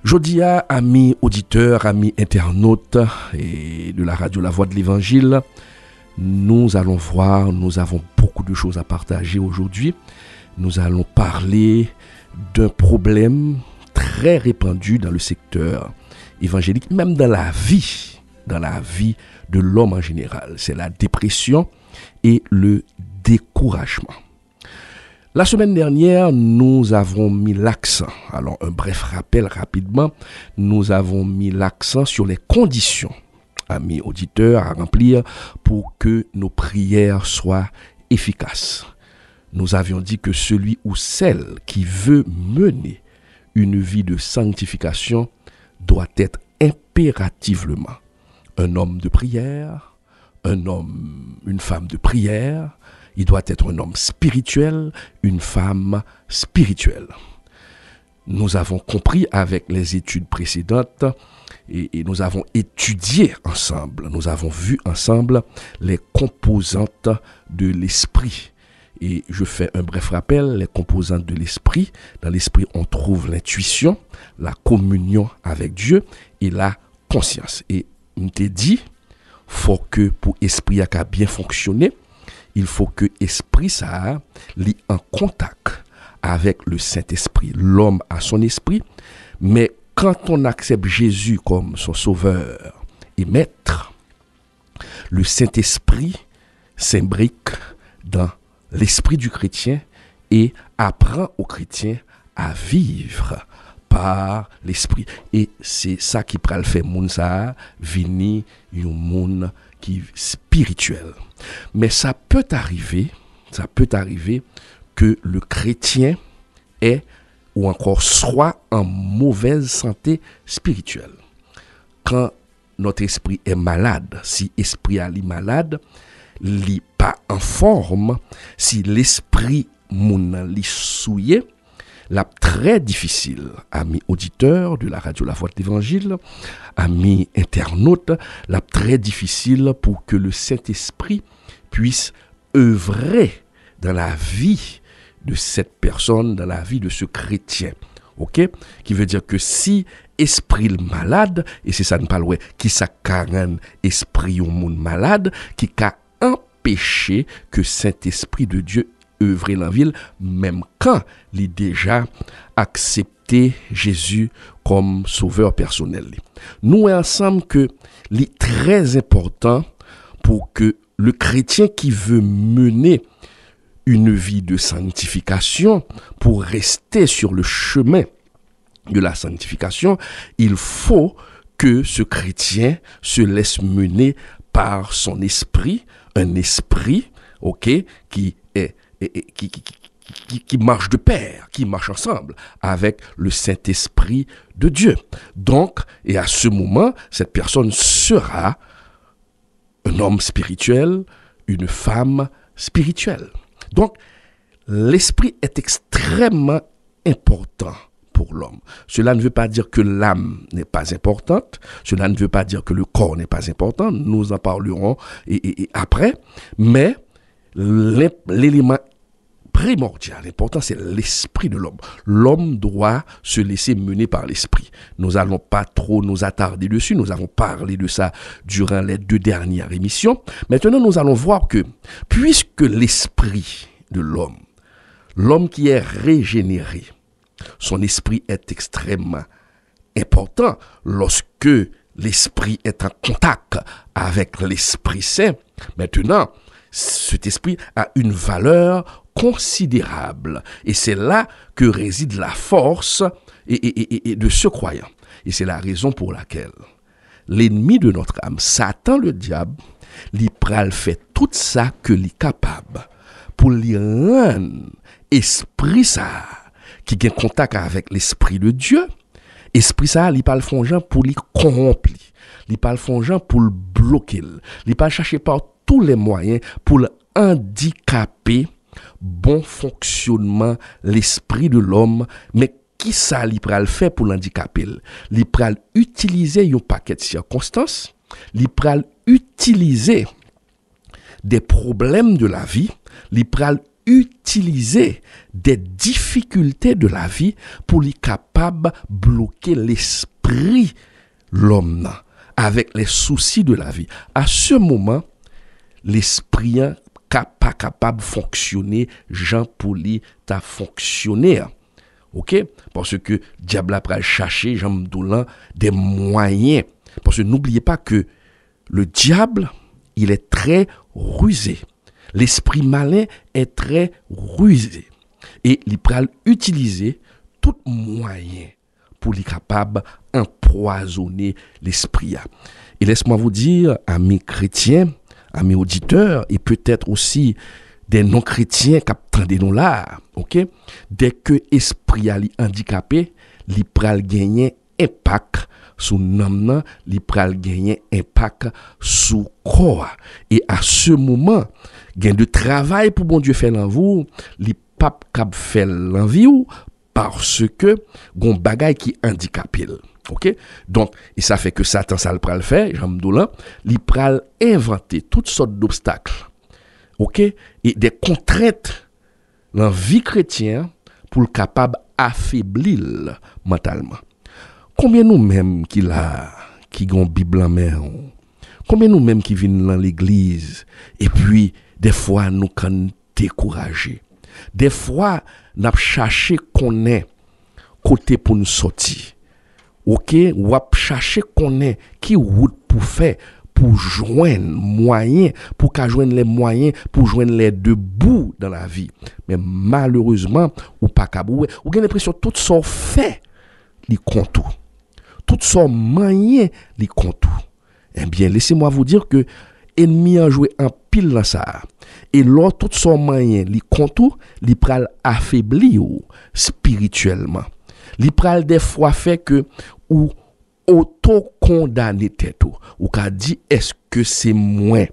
Jodia, amis auditeurs, amis internautes et de la radio La Voix de l'Évangile, nous allons voir, nous avons beaucoup de choses à partager aujourd'hui. Nous allons parler d'un problème très répandu dans le secteur évangélique, même dans la vie de l'homme en général. C'est la dépression et le découragement. La semaine dernière, nous avons mis l'accent, alors un bref rappel rapidement, nous avons mis l'accent sur les conditions, amis auditeurs, à remplir pour que nos prières soient efficaces. Nous avions dit que celui ou celle qui veut mener une vie de sanctification doit être impérativement un homme de prière, une femme de prière. Il doit être un homme spirituel, une femme spirituelle. Nous avons compris avec les études précédentes et nous avons étudié ensemble, nous avons vu ensemble les composantes de l'esprit. Et je fais un bref rappel, les composantes de l'esprit. Dans l'esprit, on trouve l'intuition, la communion avec Dieu et la conscience. Et on t'a dit, faut que pour l'esprit à bien fonctionner, il faut que l'esprit ça lie en contact avec le Saint-Esprit. L'homme a son esprit, mais quand on accepte Jésus comme son sauveur et maître, le Saint-Esprit s'imbrique dans l'esprit du chrétien et apprend au chrétien à vivre par l'esprit. Et c'est ça qui pral fait moun ça vini yon moun qui spirituel. Mais ça peut arriver que le chrétien est ou encore soit en mauvaise santé spirituelle. Quand notre esprit est malade, si l'esprit est malade, li pas en forme, si l'esprit moun li souillé, la très difficile, amis auditeurs de la radio La Voix de l'Évangile, amis internautes, la très difficile pour que le Saint-Esprit puisse œuvrer dans la vie de cette personne, dans la vie de ce chrétien. Ok? Qui veut dire que si esprit malade, et c'est ça ne parle qui ça carène esprit au monde malade, qui a empêché que Saint-Esprit de Dieu œuvrer dans la ville, même quand il a déjà accepté Jésus comme sauveur personnel. Nous ensemble que c'est très important pour que le chrétien qui veut mener une vie de sanctification, pour rester sur le chemin de la sanctification, il faut que ce chrétien se laisse mener par son esprit, un esprit, qui est qui marche de pair, qui marche ensemble avec le Saint-Esprit de Dieu. Donc, et à ce moment, cette personne sera un homme spirituel, une femme spirituelle. Donc, l'esprit est extrêmement important pour l'homme. Cela ne veut pas dire que l'âme n'est pas importante, cela ne veut pas dire que le corps n'est pas important, nous en parlerons et après, mais l'élément primordial, important, c'est l'esprit de l'homme. L'homme doit se laisser mener par l'esprit. Nous n'allons pas trop nous attarder dessus. Nous avons parlé de ça durant les 2 dernières émissions. Maintenant, nous allons voir que, puisque l'esprit de l'homme qui est régénéré, son esprit est extrêmement important lorsque l'esprit est en contact avec l'Esprit Saint. Maintenant, cet esprit a une valeur considérable. Et c'est là que réside la force et de ce croyant. Et c'est la raison pour laquelle l'ennemi de notre âme, Satan le diable, il pral fait tout ça que il est capable pour lui rendre esprit ça qui a contact avec l'esprit de Dieu. Esprit ça, il parle fongeant pour lui corrompre, il parle fongeant pour le bloquer, il parle chercher par tous les moyens pour handicaper bon fonctionnement l'esprit de l'homme. Mais qui ça li pral fait pour l'handicaper? Li pral utiliser un paquet de circonstances, li pral utiliser des problèmes de la vie, li pral utiliser des difficultés de la vie pour les capable bloquer l'esprit l'homme avec les soucis de la vie. À ce moment, l'esprit n'est pas capable de fonctionner, Jean Pauli t'a fonctionné. OK? Parce que diable a pral chercher Jean Mdoulan des moyens. Parce que n'oubliez pas que le diable, il est très rusé. L'esprit malin est très rusé. Et il pral utiliser tout moyen pour être capable d'empoisonner l'esprit. Et laisse-moi vous dire, amis chrétiens, amis auditeurs, et peut-être aussi des non-chrétiens qui attendent nous là, ok? Dès que l'esprit est handicapé, il pral gagner impact sur l'homme, il pral gagner impact sur corps. Et à ce moment, gain de travail pour bon Dieu faire dans vous, il pas cap faire l'envie ou parce que gon bagay qui handicapé. OK? Donc, et ça fait que Satan ça le pral faire, Jean-Mdoulan, il pral inventer toutes sortes d'obstacles. OK? Et des contraintes dans la vie chrétienne pour le capable affaiblir mentalement. Combien nous-mêmes qui gon Bible en main, combien nous-mêmes qui viennent dans l'église et puis des fois nous quand découragés. Des fois n'a cherché qu'on est côté pour nous sortir. OK, ou a chercher qu'on est qui route pour faire pour joindre moyen pour qu'a joindre les moyens pour joindre les deux bouts dans la vie. Mais malheureusement ou pas kaboué, ou gagne l'impression tout ça fait li contour. Tout ça moyen li contour. Eh bien, laissez-moi vous dire que ennemi a joué un pile dans ça. Et là, tout son moyen, li contour, li pral affaibli ou spirituellement. Li pral des fois fait que ou auto-condamner tête ou qu'a dit est-ce que c'est moi?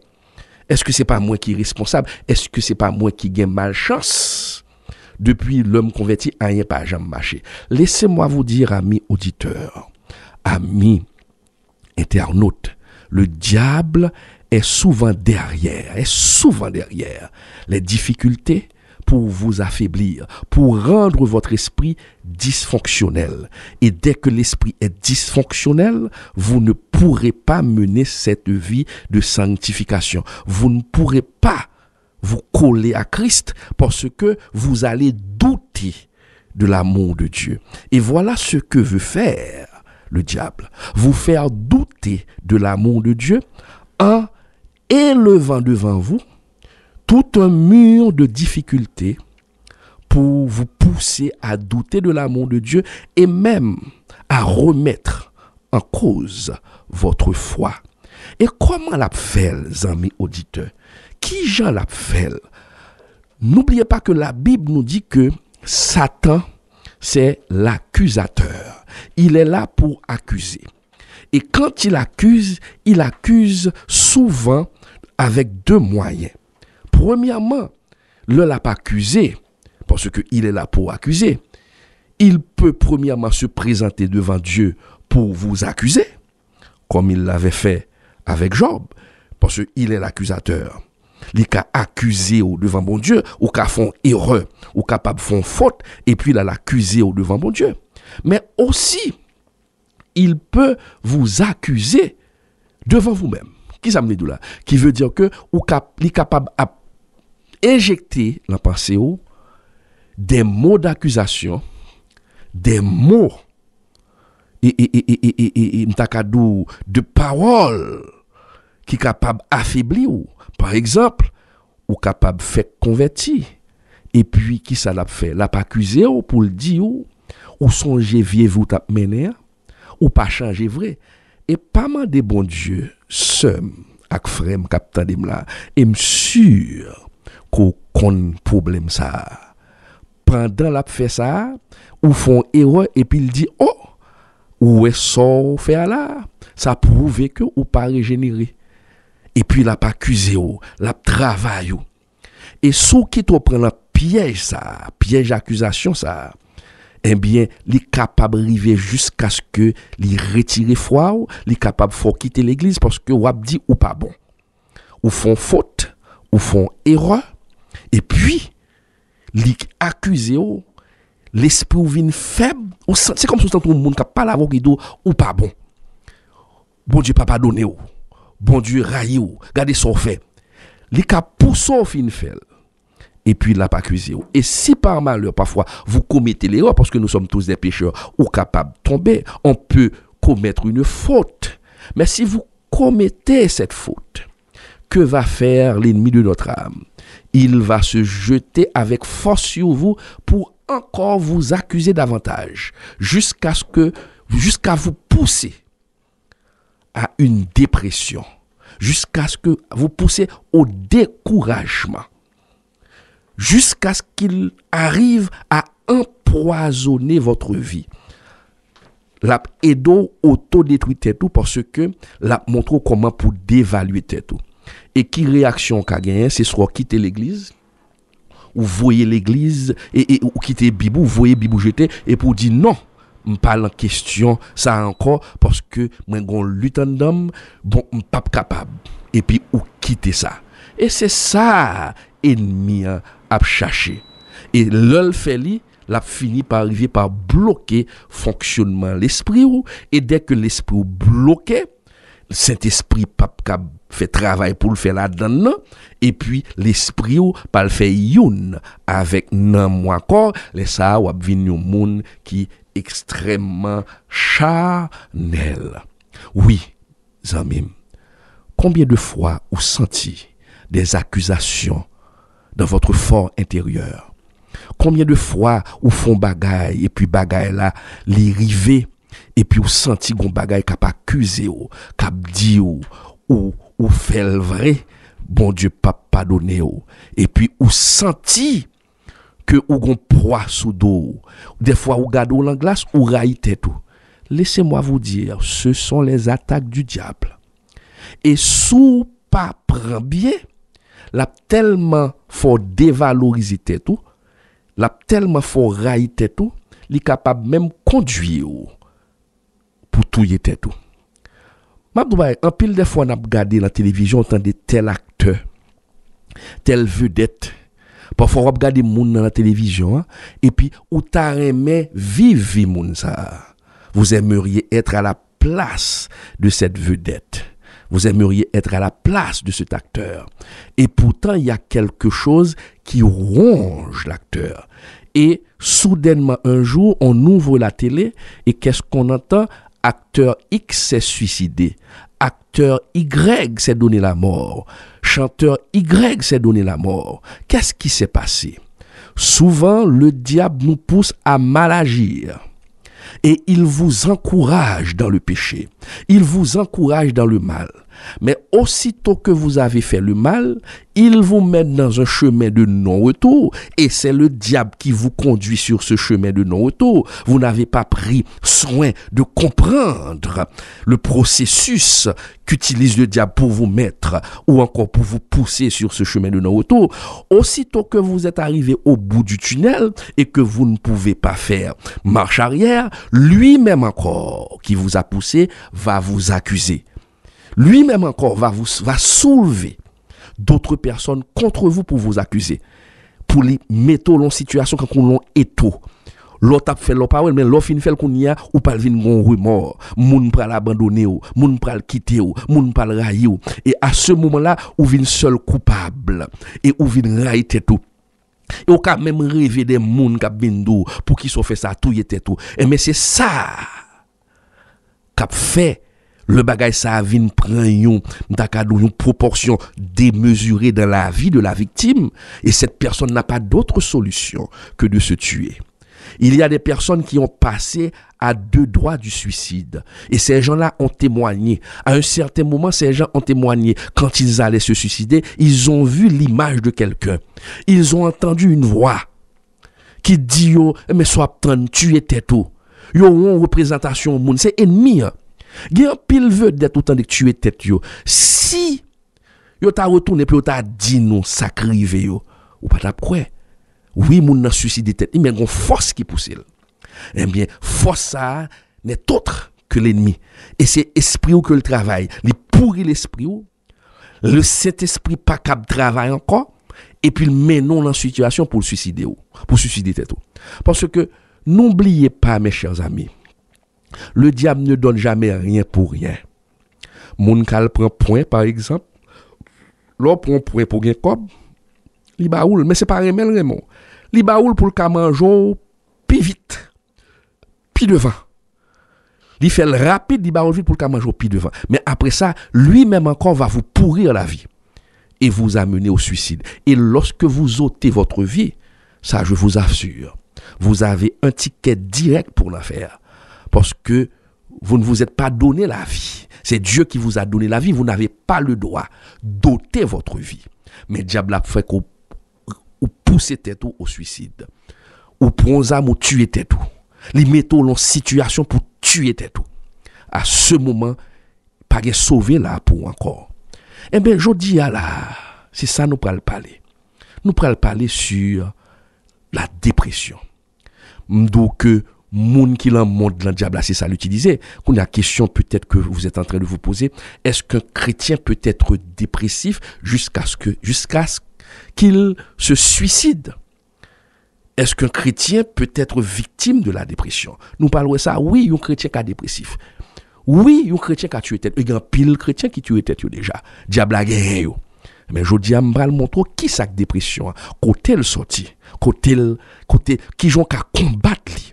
Est-ce que c'est pas moi qui est responsable? Est-ce que c'est pas moi qui gagne malchance? Depuis l'homme converti, rien pas jamais marché. Laissez-moi vous dire, amis auditeurs, amis internautes, le diable est souvent derrière les difficultés pour vous affaiblir, pour rendre votre esprit dysfonctionnel. Et dès que l'esprit est dysfonctionnel, vous ne pourrez pas mener cette vie de sanctification. Vous ne pourrez pas vous coller à Christ parce que vous allez douter de l'amour de Dieu. Et voilà ce que veut faire le diable. Vous faire douter de l'amour de Dieu en élevant devant vous tout un mur de difficultés pour vous pousser à douter de l'amour de Dieu et même à remettre en cause votre foi. Et comment l'a fait, amis auditeurs? Qui Jean l'a fait? N'oubliez pas que la Bible nous dit que Satan, c'est l'accusateur. Il est là pour accuser. Et quand il accuse souvent avec deux moyens. Premièrement, le l'a pas accusé, parce qu'il est là pour accuser. Il peut premièrement se présenter devant Dieu pour vous accuser, comme il l'avait fait avec Job, parce qu'il est l'accusateur. Il a accusé au devant bon Dieu, ou qu'a fait erreur, ou capable de faire faute, et puis il a l'accusé au devant bon Dieu. Mais aussi, il peut vous accuser devant vous-même. Qui ça me dit là? Qui veut dire que ou est capable à injecter dans la pensée des mots d'accusation, des mots et de paroles qui capable affaiblir ou par exemple ou capable faire convertir et puis qui ça l'a fait l'a pas accusé ou pour le dire ou songer vieux vous t'a mené ou pas changer vrai et pas mandé bon Dieu seul ak frère captain de là et sûr qu'on problème ça pendant l'a fait ça ou font erreur et puis il dit oh ou est ça fait là ça prouve que ou pas régénéré et puis l'a pas accusé ou l'a travail ou et sous qui te prend la piège accusation ça eh bien, il est capable d'arriver jusqu'à ce que il retire foi ou il est capable de quitter l'église parce que ou dit ou pas bon. Ou font faute, ou font erreur et puis li accuse ou, l'esprit ou vient faible, ou c'est comme si tout le monde qui parle avec vous ou pas bon. Bon Dieu pas pardonné ou. Bon Dieu raillé ou. Regardez son fait. Li ka pousse au fin fait. Et puis il l'a pas accusé. Et si par malheur, parfois, vous commettez l'erreur, parce que nous sommes tous des pécheurs, ou capables de tomber, on peut commettre une faute. Mais si vous commettez cette faute, que va faire l'ennemi de notre âme? Il va se jeter avec force sur vous pour encore vous accuser davantage, jusqu'à vous pousser à une dépression, jusqu'à ce que vous poussez au découragement, jusqu'à ce qu'il arrive à empoisonner votre vie. La edo auto-détruit tout parce que la montre comment pour dévaluer tout. Et qui réaction qu'a gagné, c'est soit quitter l'église, ou voyez l'église, ou quitter Bibou, ou voyez Bibou jeter, et pour dire non, je parle en question, ça encore, parce que moi, j'ai lutte en d'homme, bon, je ne suis pas capable. Et puis, ou quitter ça. Et c'est ça, ennemi a cherché. Et l'ol fait li, l'a fini par arriver par bloquer fonctionnement l'esprit ou, et dès que l'esprit bloqué, le Saint-Esprit pas fait travail pour le faire là-dedans, et puis l'esprit ou pas le fait youn avec nan moi corps, les ça ou vinn un monde qui extrêmement charnel. Oui, zamim, combien de fois vous senti des accusations dans votre fort intérieur? Combien de fois vous font bagaille et puis bagaille là, li rivé et puis vous senti gon bagaille k'ap accusé ou k'ap dit ou fait le vrai, bon Dieu pas pardonné ou, et puis vous senti que ou gon proie sous dos, des fois ou gade ou la glace ou raïté tout. Laissez-moi vous dire, ce sont les attaques du diable. Et sous pas prend bien, la tellement faut dévaloriser tout, la tellement faut raïté tout, li capable même conduire pour touyer tout. En pile de fois, on a regardé la télévision, on entendait tel acteur, tel vedette. Parfois, on a regardé moun dans la télévision, et puis, ou t'a aimé vivre moun ça. Vous aimeriez être à la place de cette vedette. Vous aimeriez être à la place de cet acteur. Et pourtant, il y a quelque chose qui ronge l'acteur. Et soudainement, un jour, on ouvre la télé, et qu'est-ce qu'on entend? Acteur X s'est suicidé. Acteur Y s'est donné la mort. Chanteur Y s'est donné la mort. Qu'est-ce qui s'est passé? Souvent, le diable nous pousse à mal agir. Et il vous encourage dans le péché. Il vous encourage dans le mal. Mais aussitôt que vous avez fait le mal, il vous met dans un chemin de non-retour. Et c'est le diable qui vous conduit sur ce chemin de non-retour. Vous n'avez pas pris soin de comprendre le processus qu'utilise le diable pour vous mettre ou encore pour vous pousser sur ce chemin de non-retour. Aussitôt que vous êtes arrivé au bout du tunnel et que vous ne pouvez pas faire marche arrière, lui-même encore qui vous a poussé va vous accuser. Lui-même encore va soulever d'autres personnes contre vous pour vous accuser. Pour les mettre en situation quand on l'on éto. L'autre a fait l'autre parole, mais l'autre fin fait qu'on y a ou pas vinn gon remords. Moun pral abandonner ou, moun pral quitter ou, moun pral railler ou. Et à ce moment-là, ou vinn seul coupable. Et ou vinn railler tout. Et ou ka même rêver des moun k'ap bindou pour qui sont fait ça tout yete tout. Et mais c'est ça qu'a fait le bagay ça vinn prend une proportion démesurée dans la vie de la victime et cette personne n'a pas d'autre solution que de se tuer. Il y a des personnes qui ont passé à deux doigts du suicide. Et ces gens-là ont témoigné. À un certain moment, ces gens ont témoigné. Quand ils allaient se suicider, ils ont vu l'image de quelqu'un. Ils ont entendu une voix qui dit, yo, mais sois tuer tête tout. Yo, on représentation moun. C'est ennemi. Il y a un pile vedette autant de tuer tête yo. Si yo t'a retourné puis yo t'a dit non sacrivé yo, ou pas t'après. Oui, moun nan suicide tête, mais gon force qui pousse. Eh bien, force ça n'est autre que l'ennemi. Et c'est esprit ou que le travail, il pourrit l'esprit ou le Saint-Esprit pas cap travail encore et puis le mettons dans une situation pour le suicider ou pour suicider tête ou. Parce que n'oubliez pas mes chers amis, le diable ne donne jamais rien pour rien. Moun kal prend point par exemple, l'on prend point pour gagner cob, li baoul mais c'est pas remel Raymond. Li baoul pour le ka manjo plus vite. Puis devant. Il fait le rapide, il baoul vite pour le ka manjo puis devant. Mais après ça, lui-même encore va vous pourrir la vie et vous amener au suicide. Et lorsque vous ôtez votre vie, ça je vous assure, vous avez un ticket direct pour l'enfer. Parce que vous ne vous êtes pas donné la vie. C'est Dieu qui vous a donné la vie. Vous n'avez pas le droit d'ôter votre vie. Mais le diable a fait qu'on pousse tête au suicide. Ou prend âme ou tuer tête ou. Les mettons en situation pour tuer tête ou. À ce moment, pas de sauver là pour encore. Eh bien, je dis à là, c'est ça nous pral parler. Nous pral parler sur la dépression. Donc, moun qui l'en monte dans le diable, c'est ça l'utiliser. Qu'on a question peut-être que vous êtes en train de vous poser. Est-ce qu'un chrétien peut être dépressif jusqu'à ce qu'il se suicide? Est-ce qu'un chrétien peut être victime de la dépression? Nous parlons de ça. Oui, un chrétien qui est dépressif. Oui, un chrétien qui a tué tête. Il y a un pile chrétien qui tue tête déjà. Diable a gagné. Mais je dis à m'bral montrer qui ça dépression. Côté le sorti. Côté qui j'ont qu'à combattre li.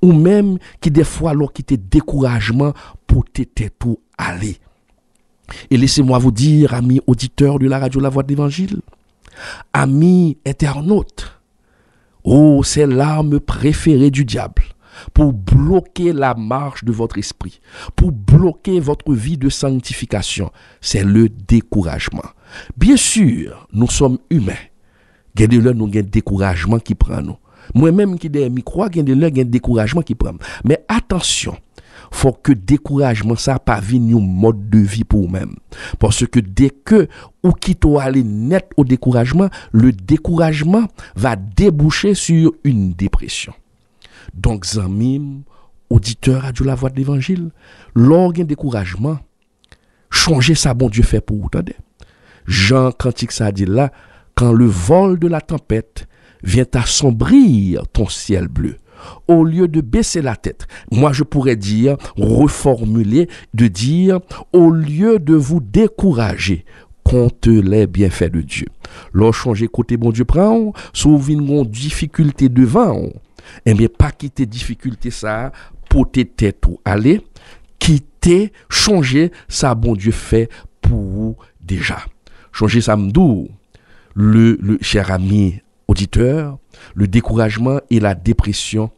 Ou même qui des fois alors qui te découragement pour te tout aller. Et laissez-moi vous dire, amis auditeurs de la radio La Voix de l'Évangile, amis internautes, oh, c'est l'arme préférée du diable pour bloquer la marche de votre esprit, pour bloquer votre vie de sanctification, c'est le découragement. Bien sûr, nous sommes humains. Il y a des fois, nous avons un découragement qui prend nous. Moi-même qui des micro, il y a des fois, un découragement qui prend. Mais attention, faut que découragement ça pas vienne un mode de vie pour vous-même. Parce que dès que ou quitte aller net au découragement, le découragement va déboucher sur une dépression. Donc, amis, auditeurs Radio La Voix de l'Évangile, l'organe découragement, changer ça, bon Dieu fait pour vous. Attendez. Jean Cantique ça dit là, quand le vol de la tempête vient assombrir ton ciel bleu, au lieu de baisser la tête, moi je pourrais dire, reformuler, de dire, au lieu de vous décourager, compte les bienfaits de Dieu. Lorsque changer côté bon Dieu prend, sauf une difficulté devant, eh bien pas quitter difficulté ça pour tes têtes ou aller, quitter, changer ça bon Dieu fait pour vous déjà. Changer ça m'dou, le cher ami auditeur, le découragement et la dépression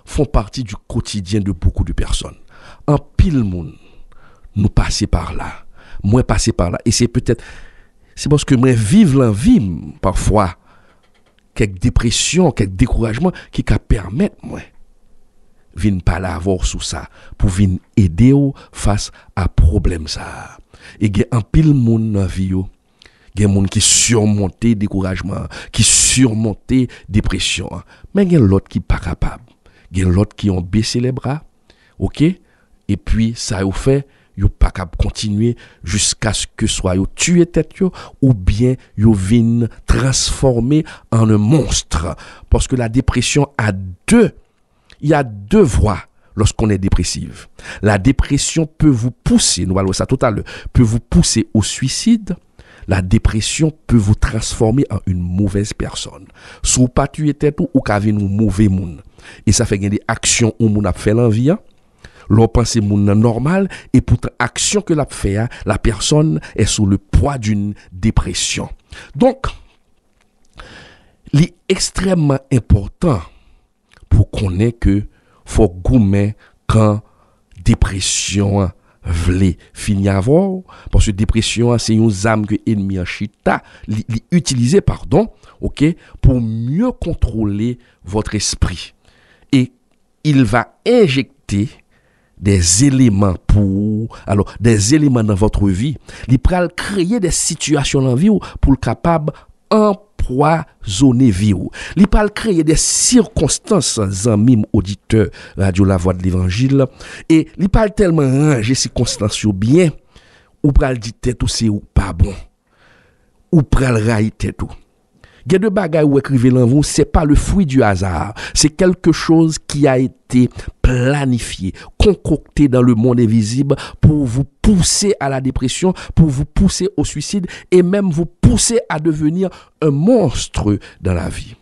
font partie du quotidien de beaucoup de personnes. En pile monde, nous passons par là. Moi passer par là. Et c'est parce que moi vivre l'envie, parfois, quelques dépressions, quelques découragements qui can permettre moi vinn pas l'avoir sous ça pour vinn aider face à problème ça. Et il y a un pile monde dans vie yo. Il y a des gens qui surmontent découragement, qui surmontent dépression. Mais il y a l'autre qui pas capable. Il y a l'autre qui ont baissé les bras. OK? Et puis ça a fait yo pas capable continuer jusqu'à ce que soit yo tuer tête yo ou bien yo vienne transformer en un monstre parce que la dépression il y a deux voies lorsqu'on est dépressive. La dépression peut vous pousser, nous allons ça tout à l'heure, peut vous pousser au suicide. La dépression peut vous transformer en une mauvaise personne. Si vous pas tuer tête ou qu'avez nous mauvais monde. Et ça fait des actions où moun a fait l'envie. L'on pense moun normal et pourtant action que l'a fait, la personne est sous le poids d'une dépression. Donc, c'est extrêmement important pour qu'on ait que faut gommer quand dépression vle fini avoir parce que dépression c'est une âme que ennemi en chita utiliser OK pour mieux contrôler votre esprit et il va injecter des éléments des éléments dans votre vie, il va créer des situations dans vie pour le capable empoisonner vie. Il va créer des circonstances, amis auditeurs Radio La Voix de l'Évangile, et il va tellement ranger circonstances bien, ou pral dit tête ou c'est ou pas bon, ou pral railler tête ou. Il y a de bagailles où écrivez dans vous, c'est pas le fruit du hasard. C'est quelque chose qui a été planifié, concocté dans le monde invisible pour vous pousser à la dépression, pour vous pousser au suicide et même vous pousser à devenir un monstre dans la vie.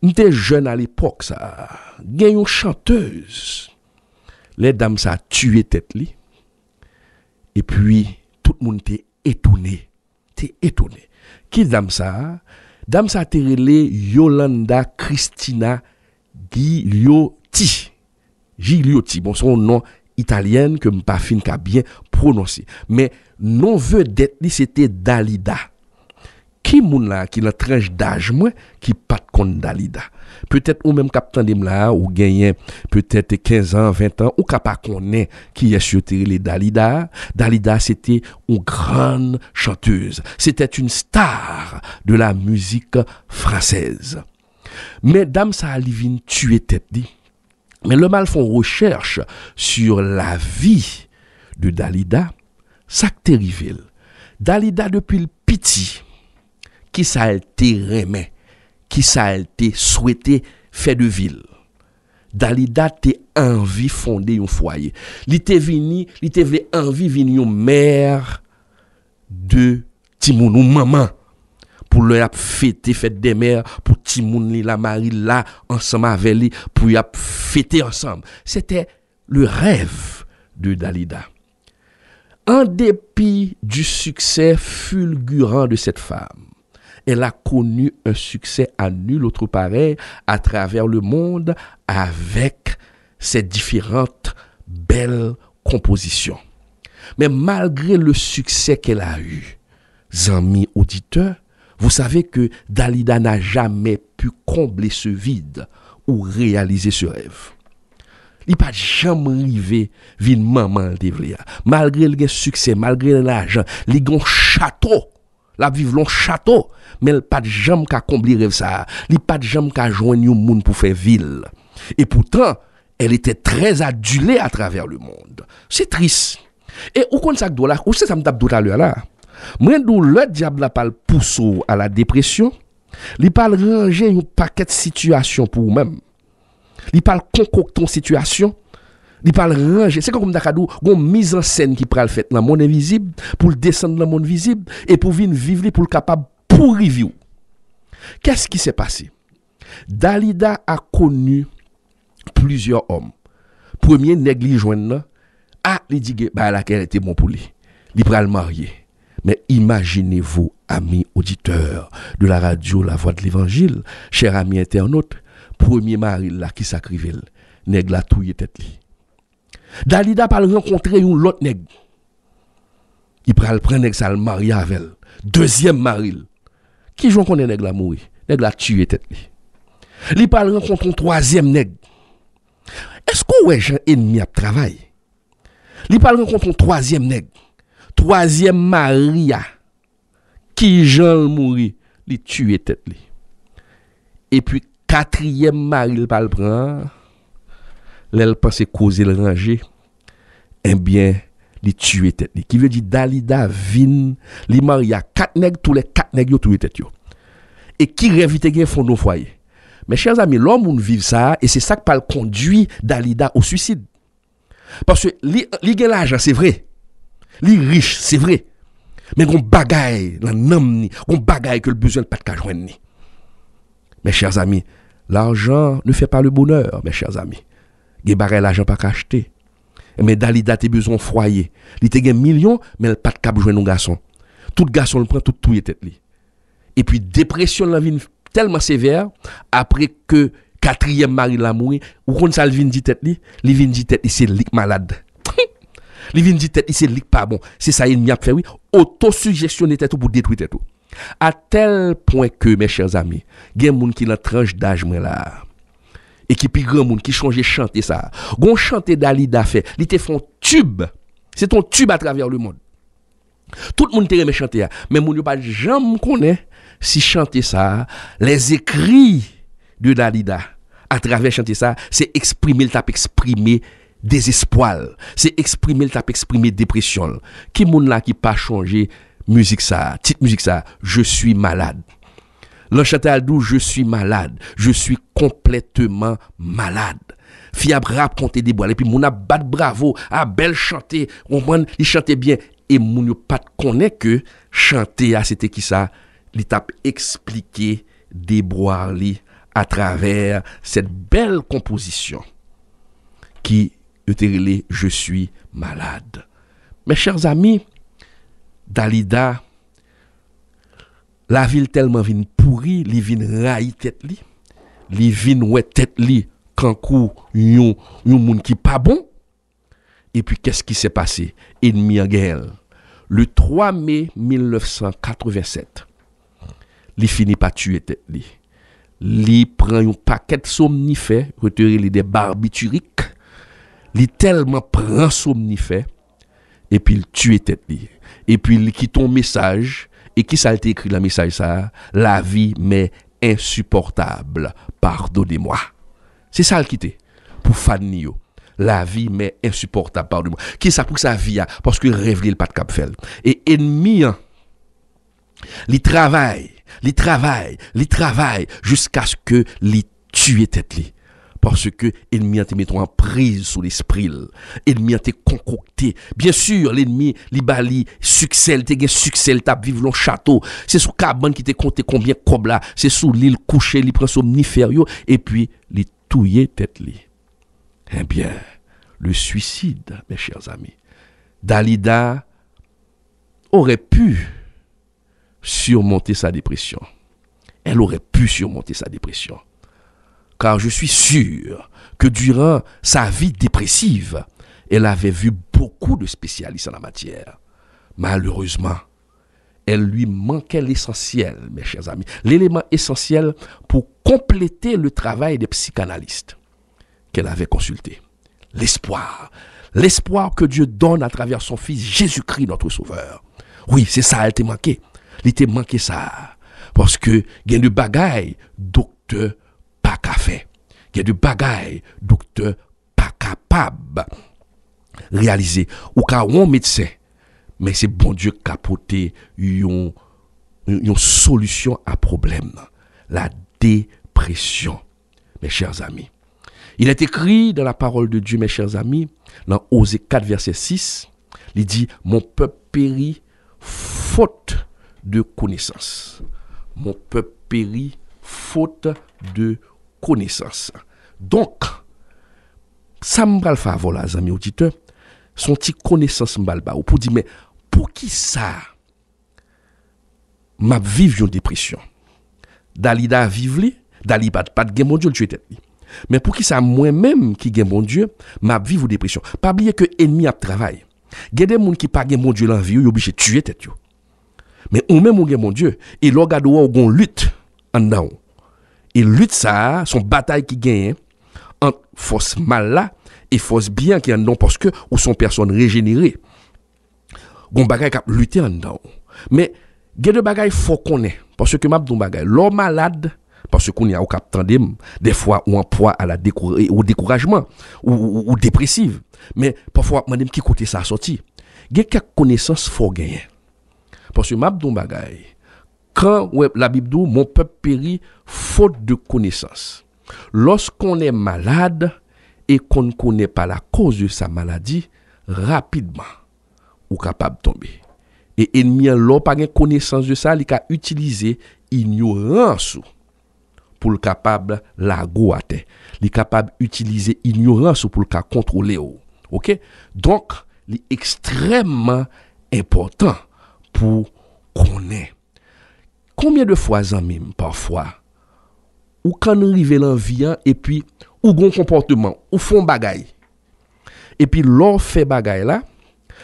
J'étais jeune à l'époque, ça. Il y a une chanteuse. Les dames, ça a tué tête li. Et puis, tout le monde était étonné. Qui dame ça? Dame ça te relé Yolanda Cristina Gigliotti. Bon, son nom italien que m'pas fin ka bien prononcé. Mais non vedette li c'était Dalida. Qui moun là qui la tranche d'âge moi qui pas de Dalida. Peut-être ou même capitaine de là ou gagné peut-être 15 ans, 20 ans ou pas connaît qui est sur les Dalida. Dalida c'était une grande chanteuse, c'était une star de la musique française. Mais dame ça vient tuer tête dit. Mais le mal font recherche sur la vie de Dalida, ça t'est arrivé. Dalida depuis le petit qui ça a été remet, qui ça a été souhaité faire de ville. Dalida t'es envie fonder un foyer. Li t'es vle envie venir une mère de Timoun ou maman pour le fêter fête des mères pour Timoun li la mari là ensemble avec lui pour y fêter ensemble. C'était le rêve de Dalida. En dépit du succès fulgurant de cette femme, elle a connu un succès à nul autre pareil à travers le monde avec ses différentes belles compositions. Mais malgré le succès qu'elle a eu, amis auditeurs, vous savez que Dalida n'a jamais pu combler ce vide ou réaliser ce rêve. Il n'a pas jamais arrivé vin maman devlia. Malgré le succès, malgré l'argent, il a un château. La vive l'on château, mais il pas de jambe qu'à combler rêve ça. Il pas de jambe qu'à joindre un monde pour faire ville. Et pourtant, elle était très adulée à travers le monde. C'est triste. Et où qu'on ça doit là, où c'est ça me tape tout à l'heure là. Moi d'où le diable la parle pousse à la dépression, il parle ranger un paquet de situations pour vous-même. Il parle concocter une situation. Il parle ranger, c'est comme Dakadou, une mise en scène qui pral fait dans le monde invisible pour le descendre dans le monde visible et pour venir vivre pour le capable pour revivre. Qu'est-ce qui s'est passé? Dalida a connu plusieurs hommes. Premier négligé joindre il dit bah la qu'elle était bon pour lui. Il pral marier. Mais imaginez-vous, amis auditeurs de la radio La Voix de l'Évangile, chers amis internautes, premier mari là qui sacrifiait, nèg la touye tête li. Dalida pas rencontrer un l'autre nèg. Il pral prendre nèg ça le marier avec elle. Deuxième mari. Qui joue connaît nèg la mourir, nèg la tuer tête li. Il pas rencontrer un troisième nèg. Est-ce qu'on ouais gens ennemi à travail? Il pas rencontrer un troisième nèg. Troisième Maria qui Jean mourir, il tuer tête li. Et puis quatrième mari il pas le prendre. L'elle pense causer le ranger. Eh bien, il tuer tête li. Qui veut dire Dalida vin, li maria quatre nèg tous les quatre nèg yo tuer tête yo. Et qui rêve te gen fond no foyer. Mes chers amis, l'homme on vive ça et c'est ça qui parle conduit Dalida au suicide. Parce que li gen l'argent, c'est vrai. Li riche, c'est vrai. Mais gon bagaille, la nam ni, gon bagaille que le besoin pas de ka joindre ni. Mes chers amis, l'argent ne fait pas le bonheur, mes chers amis. Gen bagay l'argent pas acheter. Mais Dalida te besoin foyer. Li te gen millions, mais elle pas de cap joindre un garçon. Tout garçon le prend tout tête li. Et puis dépression la vie tellement sévère après que quatrième mari la mourir, ou kon ça vinn dit tête li vinn dit tête c'est lik malade. Li vinn dit tête c'est lik pas bon. C'est ça il m'a fait oui, autosuggestionner tête pour détruire tête tout. À tel point que mes chers amis, gen moun qui dans tranche d'âge moi là. Et qui plus grand monde qui change chanter ça. Gon chanter Dalida fait, li te font tube. C'est ton tube à travers le monde. Tout le monde te remet chanter mais moun yo pas jamais connaît si chanter ça, les écrits de Dalida à travers chanter ça, c'est exprimer le tap exprimer désespoir, c'est exprimer le tap exprimer dépression. Qui moun là qui pas changer musique ça, petite musique ça, je suis malade. L'enchanté Aldou, je suis malade. Je suis complètement malade. Fiab rap compter des bois. Et puis, mon a bat bravo. Ah, belle chanter. Il chantait bien. Et mon yo pas connaît que chanter, c'était qui ça? Il t'a expliqué des bois à travers cette belle composition qui était relé Je suis malade. Mes chers amis, Dalida, la ville tellement vin pourri, li vin raï tête li, li vin ouais tête li kankou yon moun qui pas bon. Et puis qu'est-ce qui s'est passé? Ennemi en guerre. Le 3 mai 1987, li fini par tuer tête li. Li prend un paquet de somnifères, retiré des barbituriques. Li tellement prend somnifères et puis il tue tête li. Et puis il quitte un message. Et qui ça a été écrit dans le message ça? La vie m'est insupportable. Pardonnez-moi. C'est ça le quitter. Pour Fanny. La vie m'est insupportable. Pardonnez-moi. Qui ça pour sa vie? Parce que rêve le pas de cap fait. Et ennemi, il travaille jusqu'à ce que il tue tête li. Parce que l'ennemi a été mis en prise sous l'esprit. L'ennemi a été concocté. Bien sûr, l'ennemi, li bali, succès, il te succès, il t'a vivre dans le château. C'est sous cabane qui te compté combien cob là. C'est sous l'île couché, il prend somnifère et puis, il touille tête li. Eh bien, le suicide, mes chers amis. Dalida aurait pu surmonter sa dépression. Elle aurait pu surmonter sa dépression. Car je suis sûr que durant sa vie dépressive, elle avait vu beaucoup de spécialistes en la matière. Malheureusement, elle lui manquait l'essentiel, mes chers amis. L'élément essentiel pour compléter le travail des psychanalystes qu'elle avait consulté. L'espoir. L'espoir que Dieu donne à travers son Fils Jésus-Christ, notre Sauveur. Oui, c'est ça, elle t'a manqué. Elle t'a manqué ça. Parce que, il y a de bagailles, docteur, pas qu'à faire. Il y a de bagailles, docteur, pas capable réaliser. Ou qu'à un médecin, mais c'est bon Dieu qui a apporté une solution à problème. La dépression, mes chers amis. Il est écrit dans la parole de Dieu, mes chers amis, dans Osée 4, verset 6, il dit, mon peuple périt faute de connaissance. Mon peuple périt faute de connaissance. Donc, ça me va faire voilà, les amis auditeurs, son petit connaissance me va pour dire, mais pour qui ça m'a vivre une dépression? Dalida vivre, Dalida pas de mon Dieu, tu es mais pour qui ça moi-même qui gagne mon Dieu, m'a vivre une dépression. Pas oublier que ennemi a travail. Il y a des gens qui pas gagne mon Dieu l'envie, ils obligé de tuer tête yo. Mais ou même on gagne mon Dieu et l'on garde on lutte en dedans. Et lutte ça, son bataille qui gagne entre force mal là et force bien qui en dedans parce que ou sont personnes régénérées. Gon bagay qui lutter en dedans. Mais il y a des bagailles faut connaître parce que m'a don bagay l'homme malade parce qu'on y a au cap tandem des fois ou en poids à la au découragement ou dépressive. Mais parfois madame qui côté ça sorti. Il y a quelques connaissances faut gagner. Parce que m'a don bagay quand la Bible dit mon peuple périt faute de connaissance. Lorsqu'on est malade et qu'on ne connaît pas la cause de sa maladie, rapidement ou capable de tomber. Et ennemi l'on pas gain connaissance de ça, il a utilisé ignorance pour le capable la goûter. Il est capable d'utiliser ignorance pour le cas contrôler. OK? Donc, il est extrêmement important pour connaître. Combien de fois même parfois ou quand on arrive dans vie et puis ou gon comportement ou font bagaille et puis l'on fait bagaille là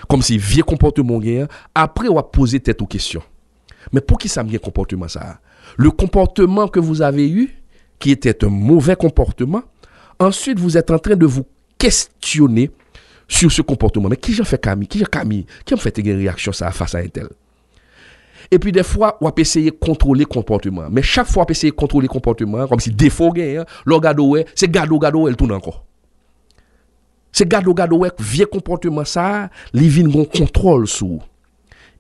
comme si vieux comportement gain après on va poser tête aux questions. Mais pour qui ça bien comportement ça? Le comportement que vous avez eu qui était un mauvais comportement, ensuite vous êtes en train de vous questionner sur ce comportement. Mais qui j'en fait Camille? Qui me fait une réaction ça face à un tel? Et puis des fois, on peut essayer de contrôler le comportement. Mais chaque fois, on peut essayer de contrôler le comportement, comme si défaut gagne, le gado, c'est gado, elle tourne encore. C'est gado, vieux comportement ça, les vignes ont contrôle sur.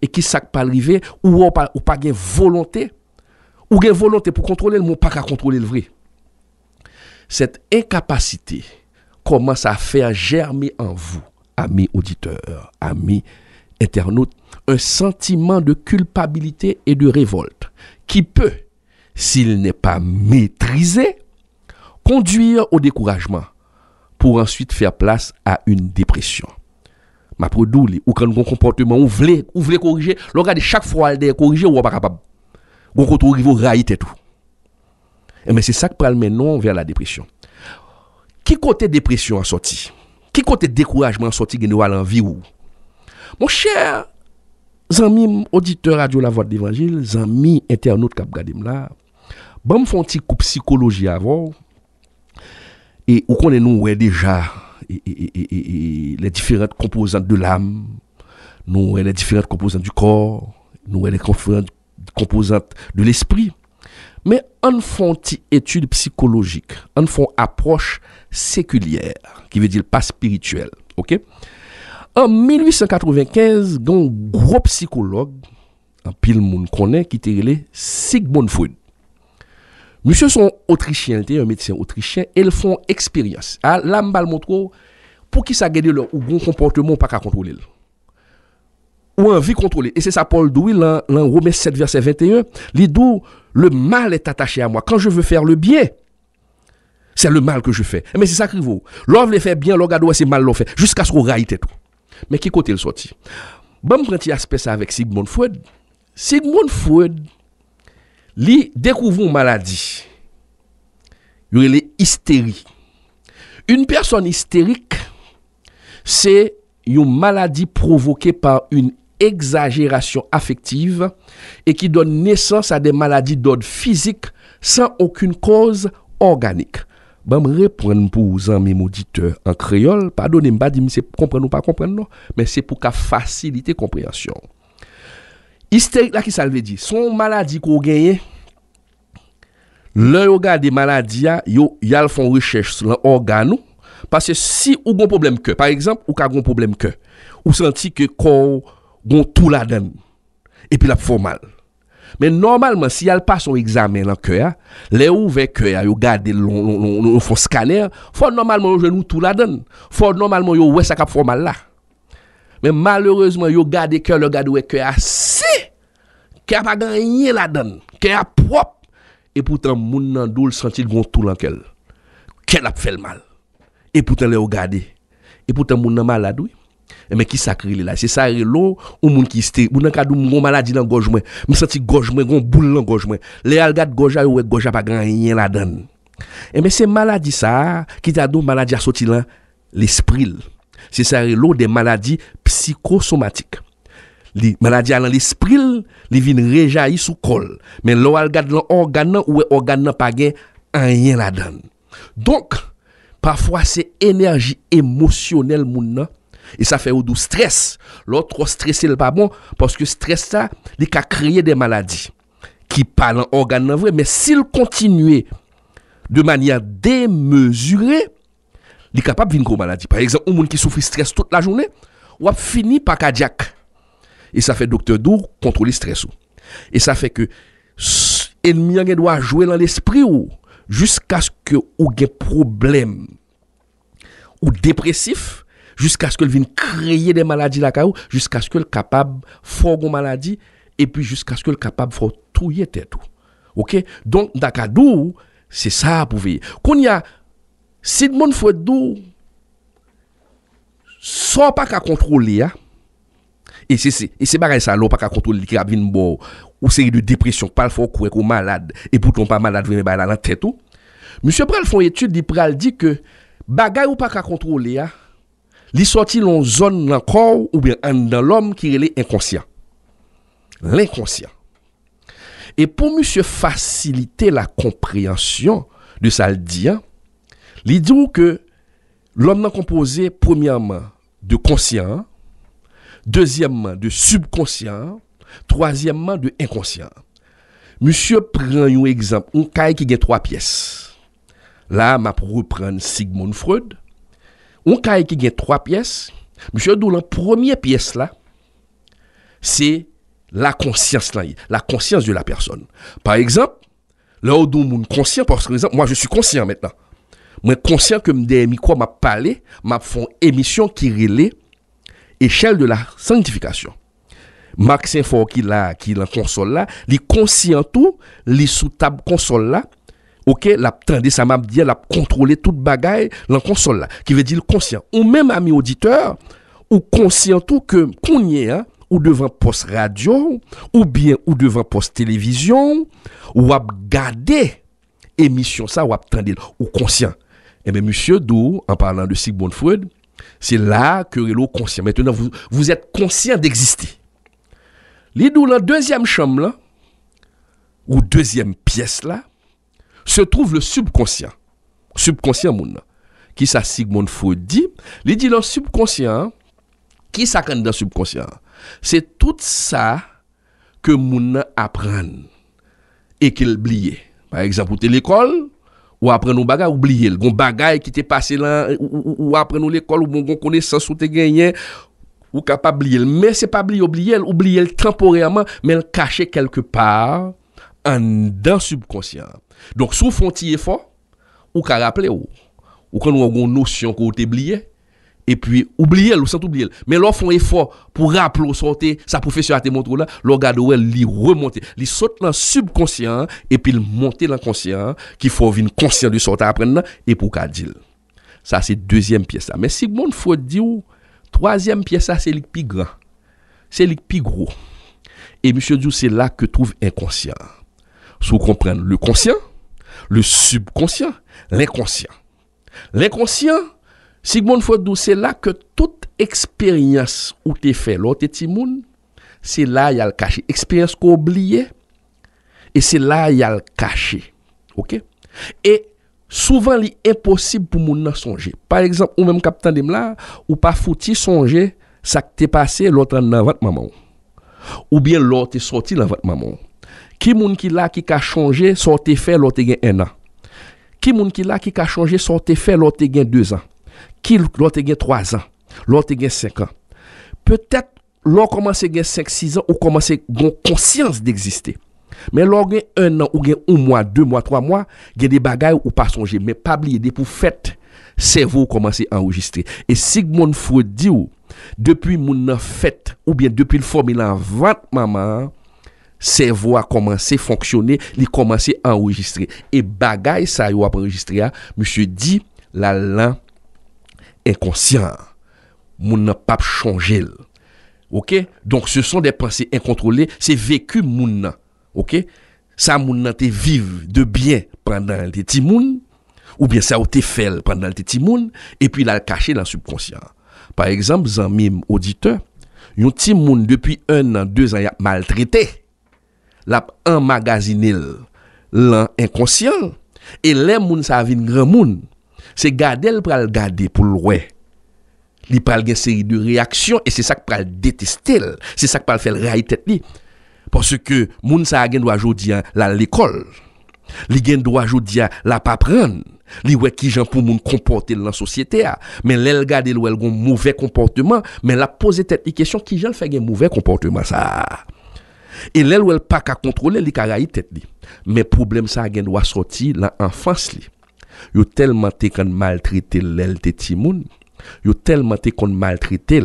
Et qui ça pas arrivé, ou pas gain volonté, ou gen volonté pour contrôler le monde, pas qu'à contrôler le vrai. Cette incapacité commence à faire germer en vous, amis auditeurs, amis internautes, un sentiment de culpabilité et de révolte qui peut, s'il n'est pas maîtrisé, conduire au découragement pour ensuite faire place à une dépression. Ma produit ou quand un comportement ou voulez corriger, le regardez chaque fois elle corriger ou pas capable. Vous retrouver vous raïter tout. Mais c'est ça qui prend le maintenant vers la dépression. Qui côté dépression en sorti? Qui côté découragement en sorti gen en vie ou? Mon cher amis auditeur radio La Voix de l'Évangile, amis internautes qui regardent là, bon me font petit coup psychologie avant et ou connaît nous ouais déjà les différentes composantes de l'âme, nous les différentes composantes du corps, nous les composantes de l'esprit. Mais on font une étude psychologique, on font approche séculière, qui veut dire pas spirituelle, ok? En 1895, il y a un gros psychologue, un pile monde connaît, qui était relé Sigmund Freud. Monsieur son autrichien, un médecin autrichien, ils font expérience. Là, je montre pour qui ça gagne leur ou bon comportement pas qu'à contrôler. Ou envie contrôler. Et c'est ça Paul Douy, dans Romains 7, verset 21, il dit le mal est attaché à moi. Quand je veux faire le bien, c'est le mal que je fais. Mais c'est ça qu'il vaut. L'homme le fait bien, l'homme c'est mal l'on fait. Jusqu'à ce qu'on raille tout. Mais qui côté le sorti? Bon, prend un aspect ça avec Sigmund Freud. Sigmund Freud, lui découvre une maladie. Il y a l'hystérie. Une personne hystérique, c'est une maladie provoquée par une exagération affective et qui donne naissance à des maladies d'ordre physique sans aucune cause organique. Bon, me répondre pour vous amis auditeurs en créole, pardonnez pas dire c'est comprendre ou pas comprendre non, mais c'est pour qu'à faciliter compréhension. Hystérique là qui ça veut dire, son maladie qu'on gagne le regarde des maladies yo y font recherche sur l'organe parce que si ou gon problème cœur par exemple ou ka gon problème cœur ou senti que corps gon tout la donne et puis la fait mal. Mais normalement, si elle passe son examen dans le cœur, les ouvert cœur, yo garde le font scanner, faut normalement genou tout la donne. Faut normalement yo ouais ça cap fait mal là. Mais malheureusement, yo garde cœur, le garde ouais cœur assez. Cœur pas gagné la donne. Cœur propre et pourtant moun nan doul senti gon tout dans cœur. Qu'elle a fait le mal. Et pourtant les regarder. Et pourtant moun nan malade oui. Mais qui sacré là c'est ça l'eau ou moun qui sté moun ka dou mon maladie dans gorge moi me senti gorge moi gon boule dans gorge moi les algade gorge a ou gorge pas grand rien la donne et mais c'est maladie ça qui t'a dou maladie a sorti là l'esprit c'est ça l'eau des maladies psychosomatiques les maladies dans l'esprit les vinn rejaillir sous col mais l'eau algade l'organe ou organe pas gain rien la donne donc parfois c'est énergie émotionnelle moun nan. Et ça fait du stress. L'autre trop stressé n'est pas bon parce que stress ça, il a créé des maladies qui parlent en organe vrai mais s'il continue de manière démesurée, il est capable de venir une maladie. Par exemple, un monde qui souffre de stress toute la journée, ou a fini par cardiaque. Et ça fait docteur Dour contrôler le stress. Et ça fait que ennemi doit jouer dans l'esprit ou jusqu'à ce que ou ait problème ou dépressif jusqu'à ce qu'elle vienne créer des maladies là jusqu'à ce qu'elle capable faire une maladie et puis jusqu'à ce qu'elle capable faire touiller tête tout. OK? Donc Dakadou, c'est ça pour veiller. Qu'on y a Sigmund Freud sans pas qu'à contrôler et c'est pareil ça l'on pas qu'à contrôler qui a vinn bon ou série de dépression pas faut courir ou malade et pourtant pas malade venir ba dans tête tout. Monsieur pral font étude il pral dit que bagay ou pas qu'à contrôler li sorti dans zone dans corps ou bien dans l'homme qui est inconscient. L'inconscient. Et pour monsieur faciliter la compréhension de ça le dit, il dit que l'homme est composé premièrement de conscient, deuxièmement de subconscient, troisièmement de inconscient. Monsieur prend un exemple, un caille qui a 3 pièces. Là, m'a reprendre Sigmund Freud. Un caille qui a 3 pièces. Monsieur dou la première pièce là, c'est la conscience là, la conscience de la personne. Par exemple, là où on est conscient, par exemple, moi je suis conscient maintenant. Moi conscient que des micro m'a parlé, m'a fait une émission qui relève échelle de la sanctification. Max Info qui la console là, li conscient tout, li sous table console là. OK, la tendé ça m'a dit la contrôler toute bagaille dans console là, qui veut dire conscient. Ou même ami auditeur, ou conscient tout que qu'on y est, hein, ou devant poste radio, ou bien ou devant poste télévision, ou à garder émission ça, ou à attendre, ou conscient. Eh bien, monsieur Dou, en parlant de Sigmund Freud, c'est là que l'eau conscient. Maintenant, vous êtes conscient d'exister. Les dans la deuxième chambre, là, ou deuxième pièce, là, se trouve le subconscient. Subconscient, moun. Qui ça Sigmund Freud dit? Il dit dans le subconscient, qui ça quand dans le subconscient? C'est tout ça que moun apprend et qu'il oublie. Par exemple, ou l'école, ou après nos bagages, oublier. Gon bagay qui t'est passé là, ou après nous l'école, ou bon connaissance, ou t'es gagné, ou capable oublier. Mais c'est pas oublier temporairement, mais le cacher quelque part en dans subconscient. Donc, sous frontier effort, ou qu'à rappeler, ou quand on a une notion qu'on t'a oublié, et puis oublier, ou sans oublier. Mais l'on font effort pour rappeler, sortir, sa profession à te montrer là, l'on regarde où elle remonter. Il saute dans le subconscient, et puis il monte dans le conscient, qu'il faut venir conscient de sortir après, et pour qu'à dire. Ça, c'est deuxième pièce là. Mais Sigmund Freud dit, troisième pièce là, c'est le plus grand. C'est le plus gros. Et monsieur dit, c'est là que trouve inconscient. Si vous comprenez le conscient, le subconscient, l'inconscient. L'inconscient, Sigmund Freud dit, c'est là que toute expérience où tu fait l'autre timoun, c'est là il y a le caché. Expérience qu'on oublie, et c'est là il y a le caché. OK? Et souvent, il est impossible pour moun songer. Par exemple, ou même capitaine de là, ou pas fouti songer, ça qui t'est passé l'autre dans votre maman. Ou bien l'autre est sorti dans votre maman. Qui moun qui là qui a changé, sorti fait l'autre gain 1 an. Qui moun qui là qui a changé, sorti fait l'autre gain 2 ans. Qui l'autre gain 3 ans. L'autre gain 5 ans. Peut-être l'on commence à gagner 5-6 ans ou commence à avoir conscience d'exister. Mais l'on gagne 1 an ou gagne 1 mois, 2 mois, 3 mois, il y a des bagailles ou pas songer. Mais pas oublier, pour fait, cerveau commence à enregistrer. Et Sigmund Freud dit, depuis mon fait, ou bien depuis le formule en vente maman, cerveau a commencé à fonctionner, il a commencé à enregistrer. Et bagaille ça, il a enregistré, monsieur dit, là, inconscient. Mon n'a pas changé. OK? Donc, ce sont des pensées incontrôlées, c'est vécu moun. OK? Ça moun nan te vive de bien pendant le petit moun, ou bien ça ou te fait pendant le petit moun, et puis la caché dans le subconscient. Par exemple, zanmim auditeur, yon petit moun depuis 1 an, 2 ans, y a maltraité. L'a emmagasiné l'inconscient, et les moun ça vin grand moun, c'est garder le pral garder pour le ouais. Li pral gen série de réactions, et c'est ça que pral détester, c'est ça que pral faire railler tête li. Parce que moun sa gen doit jodi la l'école. Li gen doit jodi la pa prendre. Li wè ki jan pou moun comporter dans la société a. Mais l'el gade l'el gon mauvais comportement, mais la pose tête li question qui jan fait gen mauvais comportement ça. Et l'el ou el pas ka contrôler li ka railler tête li. Mais problème ça gen doit sorti dans enfance li. Yo tellement te kan maltraiter l'el te ti moun. Yo tellement te kon maltraiter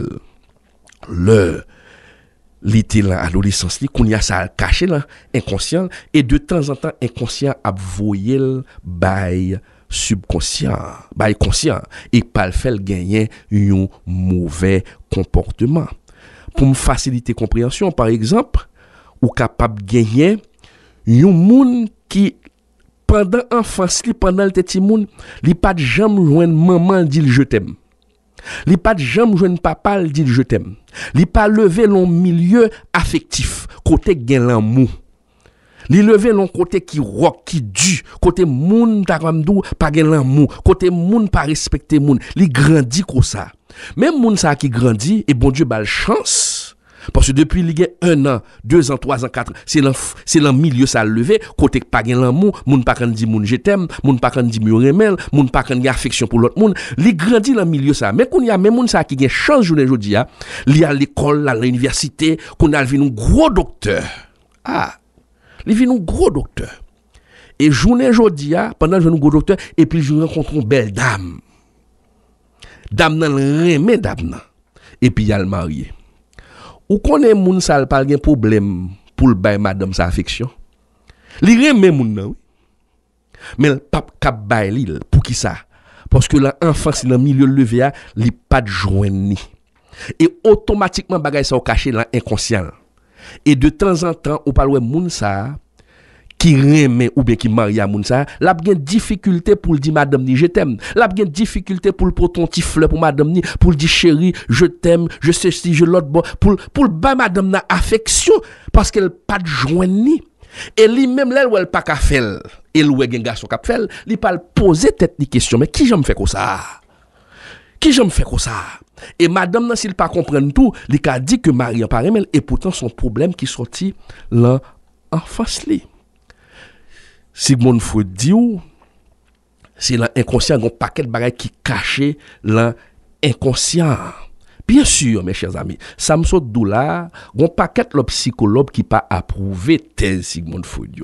le l'été là adolescence li qu'on y a ça caché là inconscient et de temps en temps inconscient a voyer bail subconscient bail conscient et pas le faire gagner un mauvais comportement pour me faciliter compréhension par exemple ou capable gagner un monde qui pendant enfance li pendant le petit monde li pas de jamais joindre maman dit je t'aime. Li pas de jamais joindre papa le dit je t'aime. Li pas lever l'on milieu affectif côté gen l'amour. Li lever l'on côté qui rock qui du côté moun ta ramdou pas gen l'amour côté moun pas respecter moun li grandit comme ça. Même moun ça qui grandit et bon Dieu bal chance Parce que depuis il y a 1 an, 2 ans, 3 ans, 4 ans, c'est dans milieu ça levé, côté pas gen l'amour, moun pas kan di moun je t'aime, moun pas kan di me remel, moun pas kan gen affection pour l'autre moun, li grandi dans milieu ça. Mais qu'on y a même moun ça qui gen chance journée jodi a, li à l'école, à l'université, qu'on a vinn un gros docteur. Ah, li vinn un gros docteur. Et journée jodi a, pendant je un gros docteur et puis je rencontre une belle dame. Dame nan remè dame nan. Et puis il a le marié. Ou connaît moun sa pas gen problème pour le bay madame sa affection. Li remè moun nan oui. Mais le pape k'ap bay li pour qui ça? Parce que l'enfant si dans milieu levé a, li pas de joindre ni. Et automatiquement bagay ça caché dans inconscient. Et de temps en temps, on parle moun sa qui remet ou bien qui marie à moun sa, la gen difficulté pour le dire madame ni je t'aime, la gen difficulté pour le poton petit fleur pour madame ni, pour le dire chérie, je t'aime, je sais si je l'autre bon, pour ba madame na affection parce qu'elle pas de joindre ni. Et lui même là où elle pas ka faire, et l'oué gen garçon ka faire, li pas poser tête ni question mais qui j'aime faire comme ça? Qui j'aime faire comme ça? Et madame nan s'il pas comprendre tout, li ka dit que Marie en parle et pourtant son problème qui sorti là en face li. Sigmund Freud dit c'est l'inconscient un paquet de bagages qui caché l'inconscient. Bien sûr mes chers amis, ça me saute d'où là, un paquet de psychologue qui pas approuvé thèse Sigmund Freud.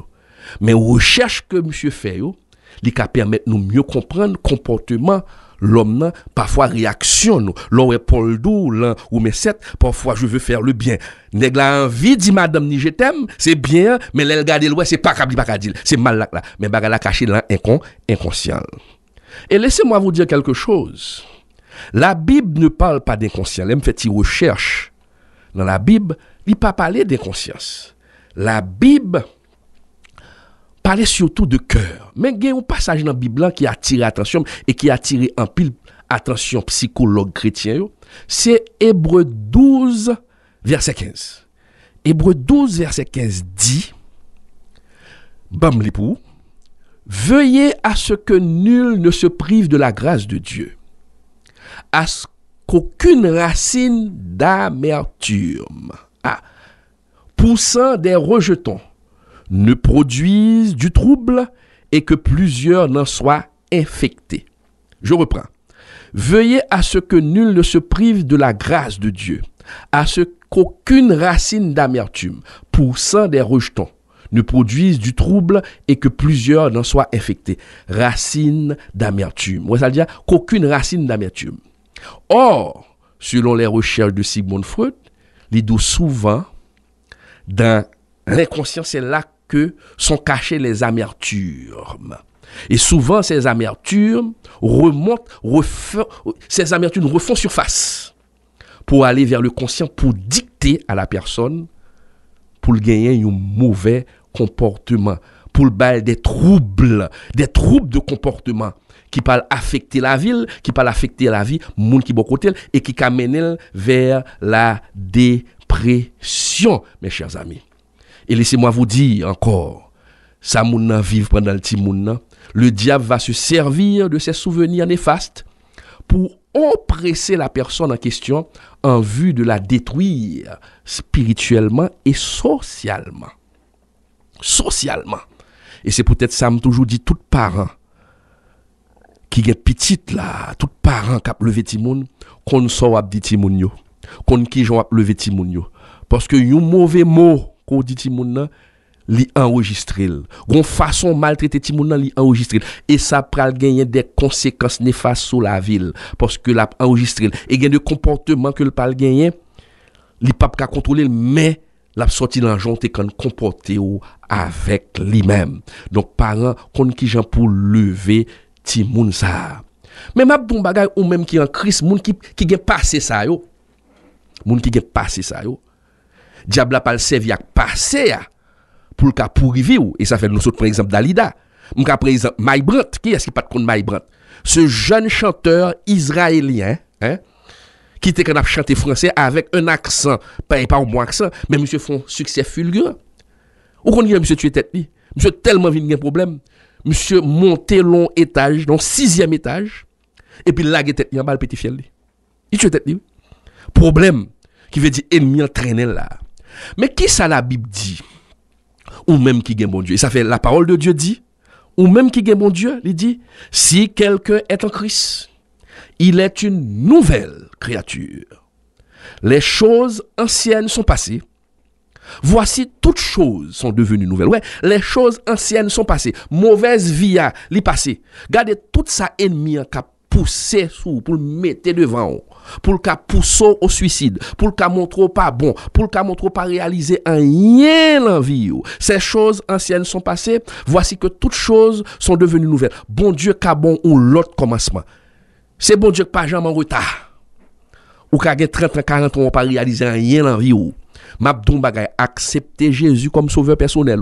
Mais recherche que monsieur fait yo, li ka permettre nous mieux comprendre comportement l'homme parfois réaction nous l'on est Paul Dou ou mes 7 parfois je veux faire le bien nèg la envie dit madame ni je t'aime c'est bien mais l'elle garder loin c'est pas capable pas dire c'est mal là mais bagarre la caché dans inconscient. Et laissez-moi vous dire quelque chose, la Bible ne parle pas d'inconscient. Elle me fait une recherche dans la Bible, il pas parler d'inconscience. La Bible parler surtout de cœur. Mais il y a un passage dans la Bible qui attire attention et qui attire en pile attention psychologue chrétien. C'est Hébreux 12, verset 15. Hébreux 12, verset 15 dit, bam li pou, veuillez à ce que nul ne se prive de la grâce de Dieu, à ce qu'aucune racine d'amertume, poussant des rejetons, ne produisent du trouble et que plusieurs n'en soient infectés. Je reprends. Veuillez à ce que nul ne se prive de la grâce de Dieu, à ce qu'aucune racine d'amertume, poussant des rejetons, ne produise du trouble et que plusieurs n'en soient infectés. Racine d'amertume. Ça veut dire qu'aucune racine d'amertume. Or, selon les recherches de Sigmund Freud, il dit souvent dans l'inconscient, c'est là que sont cachées les amertumes. Et souvent, ces amertumes refont surface pour aller vers le conscient, pour dicter à la personne, pour gagner un mauvais comportement, pour le bail des troubles de comportement qui peuvent affecter la ville, qui peuvent affecter la vie, monde qui bon côté et qui amène vers la dépression, mes chers amis. Et laissez-moi vous dire encore, ça moun nan vive pendant le petit moun nan, le diable va se servir de ses souvenirs néfastes pour oppresser la personne en question en vue de la détruire spirituellement et socialement. Socialement. Et c'est peut-être ça me toujours dit tout parent qui est petite là, tout parent qui a levé ti moun, qu'on sort ap di ti moun yo, qu'on qui jon ap levé ti moun yo. Parce que yon mauvais mot qu'on dit ti moun nan, li enregistré. Gon façon maltraiter ti moun nan li enregistré. Et ça pral gagner des conséquences néfastes sur la ville parce que l'a enregistré. Et gagne de comportement que le pral gagner, li pas ka contrôler mais l'a sorti dans jonte kan comporter ou avec lui-même. Donc parents kon ki jan pour lever ti moun sa. Mais m'a bon bagay ou même qui en Christ, moun qui gen passé ça yo. Moun qui gen passé ça yo. Diable a pas le servi à passer pour le cas pourriver et ça fait nous autres par exemple Dalida. Mon cas par exemple Mike Brandt, qui est-ce qui pas de compte Mike Brandt? Ce jeune chanteur israélien, qui était capable de chanter français avec un accent, pas un bon accent, mais monsieur font succès fulgurant. Ou qu'on dit monsieur tuer tête li. Monsieur tellement vinn gen problème. Monsieur monter long étage, donc 6e étage et puis la tête en bas le petit fiel li. Il tue tête li. Problème qui veut dire ennemi entraîné là. Mais qui ça la Bible dit? Ou même qui gagne bon Dieu. Et ça fait la parole de Dieu dit, ou même qui gagne bon Dieu, il dit, si quelqu'un est en Christ, il est une nouvelle créature. Les choses anciennes sont passées. Voici toutes choses sont devenues nouvelles. Ouais, les choses anciennes sont passées. Mauvaise vie a li passé. Gardez tout ça ennemi qui a poussé sous pour le mettre devant, pour le cas pousser au suicide, pour le cas montrer pas bon, pour le cas montrer pas réaliser rien dans vie. Ces choses anciennes sont passées. Voici que toutes choses sont devenues nouvelles. Bon Dieu qu'a bon ou l'autre commencement. C'est bon Dieu qui pas jamais en retard. Ou qu'a 30 ans 40 ans pas réaliser rien dans vie. M'abdon bagay, acceptez Jésus comme sauveur personnel.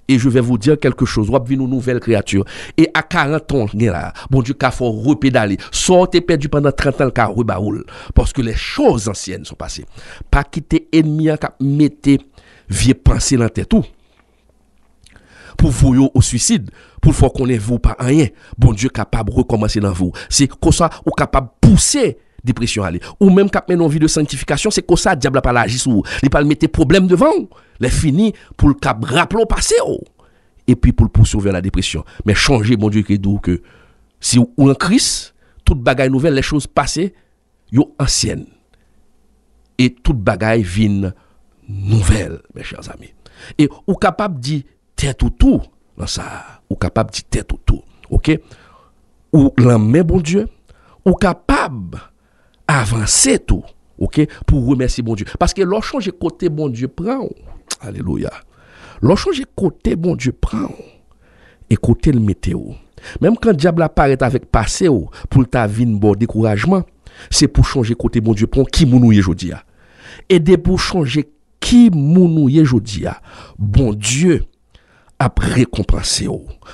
Et je vais vous dire quelque chose. Vous avez une nouvelle créature. Et à 40 ans, là, bon Dieu, qu'il faut repédaler. Sortez perdu pendant 30 ans, car rebaoul. Parce que les choses anciennes sont passées. Pas quitter ennemi, mettez vieux pensée dans la tête. Tout. Pour vous au suicide. Pour faire qu'on ne vous pas rien. Bon Dieu, capable de recommencer dans vous. C'est comme ça, ou capable de pousser dépression aller ou même cap mener une vie de sanctification, c'est comme ça diable pas l'agir sur il pas mettre problème devant les fini pour le cap rappeler au passé et puis pour le poursuivre vers la dépression. Mais changer bon Dieu que si ou en Christ toute bagaille nouvelle, les choses passées yo anciennes et toute bagaille vient nouvelle, mes chers amis. Et ou capable dit tête ou tout dans ça, ou capable dit tête ou tout. OK? Ou la main bon Dieu, ou capable avancer tout, OK, pour remercier bon Dieu. Parce que lorsque changer côté bon Dieu prend, alléluia. Lorsque changer côté bon Dieu prend et côté le météo. Même quand diable apparaît avec passé pour ta vie bon découragement, c'est pour changer côté bon Dieu prend qui mounouye jodi a. Et de pour changer qui mounouye jodi a. Bon Dieu a récompensé.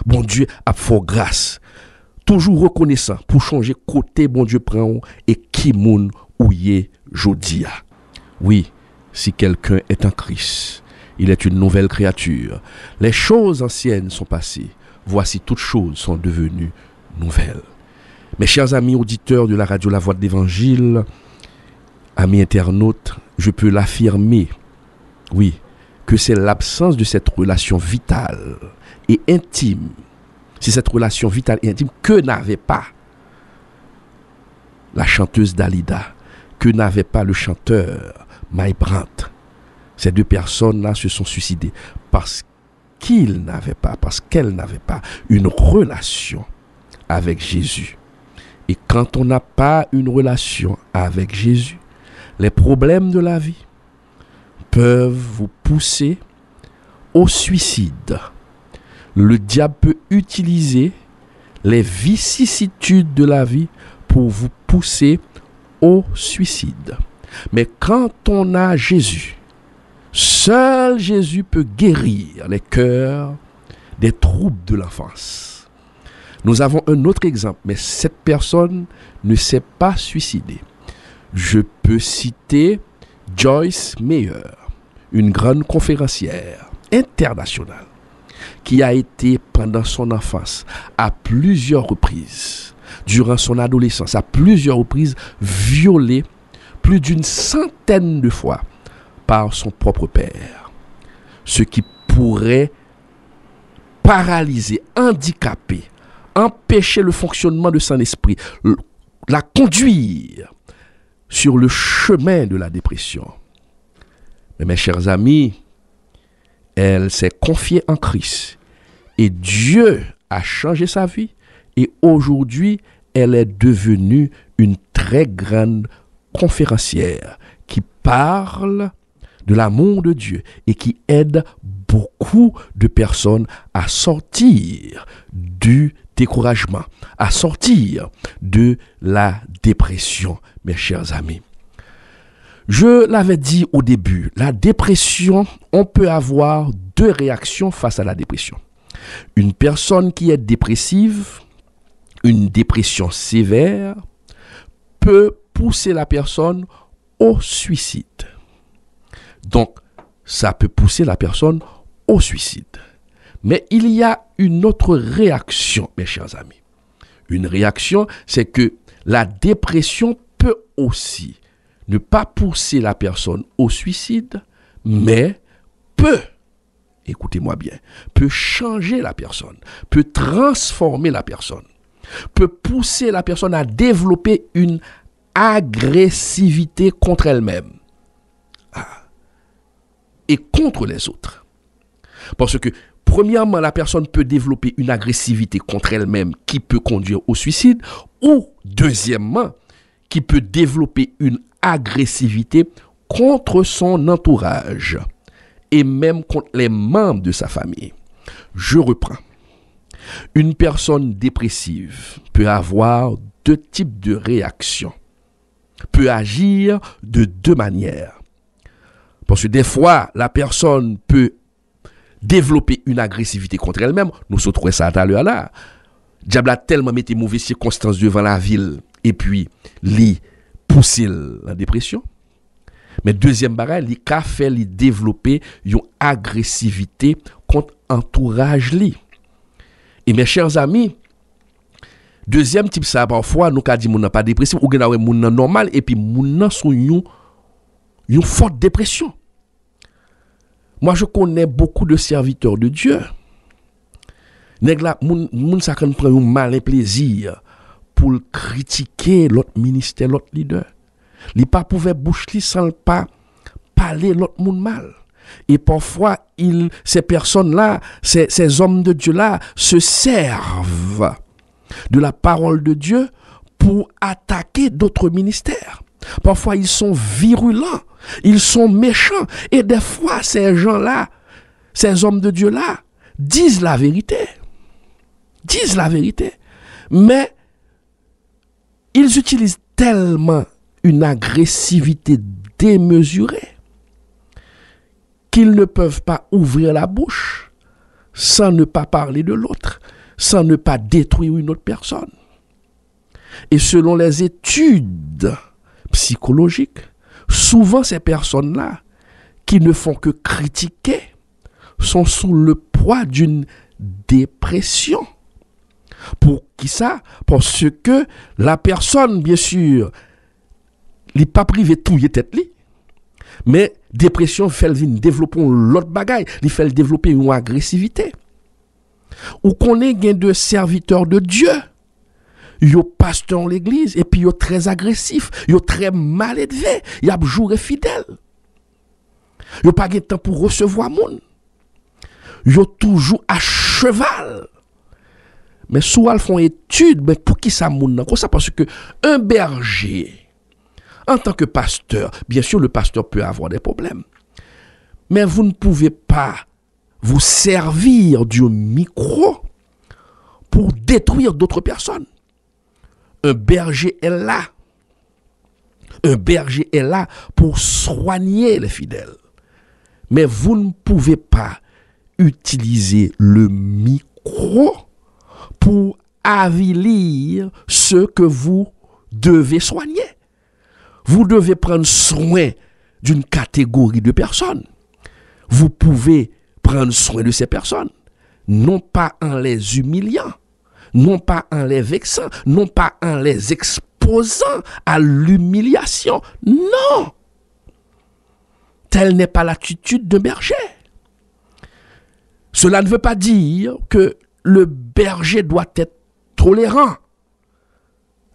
Bon Dieu a fait grâce. Toujours reconnaissant pour changer côté bon Dieu prend et qui moun ou yé jodia. Oui, si quelqu'un est en Christ, il est une nouvelle créature. Les choses anciennes sont passées. Voici toutes choses sont devenues nouvelles. Mes chers amis auditeurs de la radio La Voix de l'Évangile, amis internautes, je peux l'affirmer, oui, que c'est l'absence de cette relation vitale et intime. C'est cette relation vitale et intime que n'avait pas la chanteuse Dalida, que n'avait pas le chanteur Mike Brandt. Ces deux personnes-là se sont suicidées parce qu'elles n'avaient pas une relation avec Jésus. Et quand on n'a pas une relation avec Jésus, les problèmes de la vie peuvent vous pousser au suicide. Le diable peut utiliser les vicissitudes de la vie pour vous pousser au suicide. Mais quand on a Jésus, seul Jésus peut guérir les cœurs des troubles de l'enfance. Nous avons un autre exemple, mais cette personne ne s'est pas suicidée. Je peux citer Joyce Meyer, une grande conférencière internationale, qui a été pendant son enfance, à plusieurs reprises, durant son adolescence, à plusieurs reprises, violée plus d'une centaine de fois par son propre père. Ce qui pourrait paralyser, handicaper, empêcher le fonctionnement de son esprit, la conduire sur le chemin de la dépression. Mais mes chers amis, elle s'est confiée en Christ et Dieu a changé sa vie et aujourd'hui, elle est devenue une très grande conférencière qui parle de l'amour de Dieu et qui aide beaucoup de personnes à sortir du découragement, à sortir de la dépression, mes chers amis. Je l'avais dit au début, la dépression, on peut avoir deux réactions face à la dépression. Une personne qui est dépressive, une dépression sévère, peut pousser la personne au suicide. Donc, ça peut pousser la personne au suicide. Mais il y a une autre réaction, mes chers amis. Une réaction, c'est que la dépression peut aussi ne pas pousser la personne au suicide, mais peut, écoutez-moi bien, peut changer la personne, peut transformer la personne, peut pousser la personne à développer une agressivité contre elle-même et contre les autres. Parce que, premièrement, la personne peut développer une agressivité contre elle-même qui peut conduire au suicide, ou, deuxièmement, qui peut développer une agressivité contre son entourage et même contre les membres de sa famille. Je reprends. Une personne dépressive peut avoir deux types de réactions, peut agir de deux manières. Parce que des fois, la personne peut développer une agressivité contre elle-même. Nous sommes trouvé ça tout à l'heure là. Diable a tellement mis mauvaises circonstances devant la ville et puis li pousser la dépression. Mais deuxième bagage, li ka fait li développer une agressivité contre entourage li. Et mes chers amis, deuxième type ça parfois nous ka di moun nan pas dépressif ou gen moun nan normal et puis moun nan son une forte dépression. Moi, je connais beaucoup de serviteurs de Dieu. Nèg la, moun sa kan prend un malin plaisir pour critiquer l'autre ministère, l'autre leader. Li pas pouvait bouche li sans pas parler l'autre moun mal. Et parfois, ces personnes-là, ces hommes de Dieu-là, se servent de la parole de Dieu pour attaquer d'autres ministères. Parfois, ils sont virulents, ils sont méchants. Et des fois, ces gens-là, ces hommes de Dieu-là, disent la vérité. Disent la vérité. Mais ils utilisent tellement une agressivité démesurée qu'ils ne peuvent pas ouvrir la bouche sans ne pas parler de l'autre, sans ne pas détruire une autre personne. Et selon les études psychologiques, souvent ces personnes-là, qui ne font que critiquer, sont sous le poids d'une dépression. Pour qui ça? Parce que la personne, bien sûr, n'est pas privée de tout tête li, mais dépression fait développer l'autre bagaille, il fait développer une agressivité. Ou qu'on est gain de serviteurs de Dieu, yo pasteur dans l'église et puis yo très agressif, yo très mal élevé, y a jour fidèle. Yo pas de temps pour recevoir monde. Yo toujours à cheval. Mais souvent ils font étude, mais pour qui ça moun nan comme ça parce que un berger en tant que pasteur, bien sûr le pasteur peut avoir des problèmes. Mais vous ne pouvez pas vous servir du micro pour détruire d'autres personnes. Un berger est là. Un berger est là pour soigner les fidèles. Mais vous ne pouvez pas utiliser le micro pour avilir ceux que vous devez soigner. Vous devez prendre soin d'une catégorie de personnes. Vous pouvez prendre soin de ces personnes, non pas en les humiliant, non pas en les vexant, non pas en les exposant à l'humiliation. Non! Telle n'est pas l'attitude de berger. Cela ne veut pas dire que le berger doit être tolérant.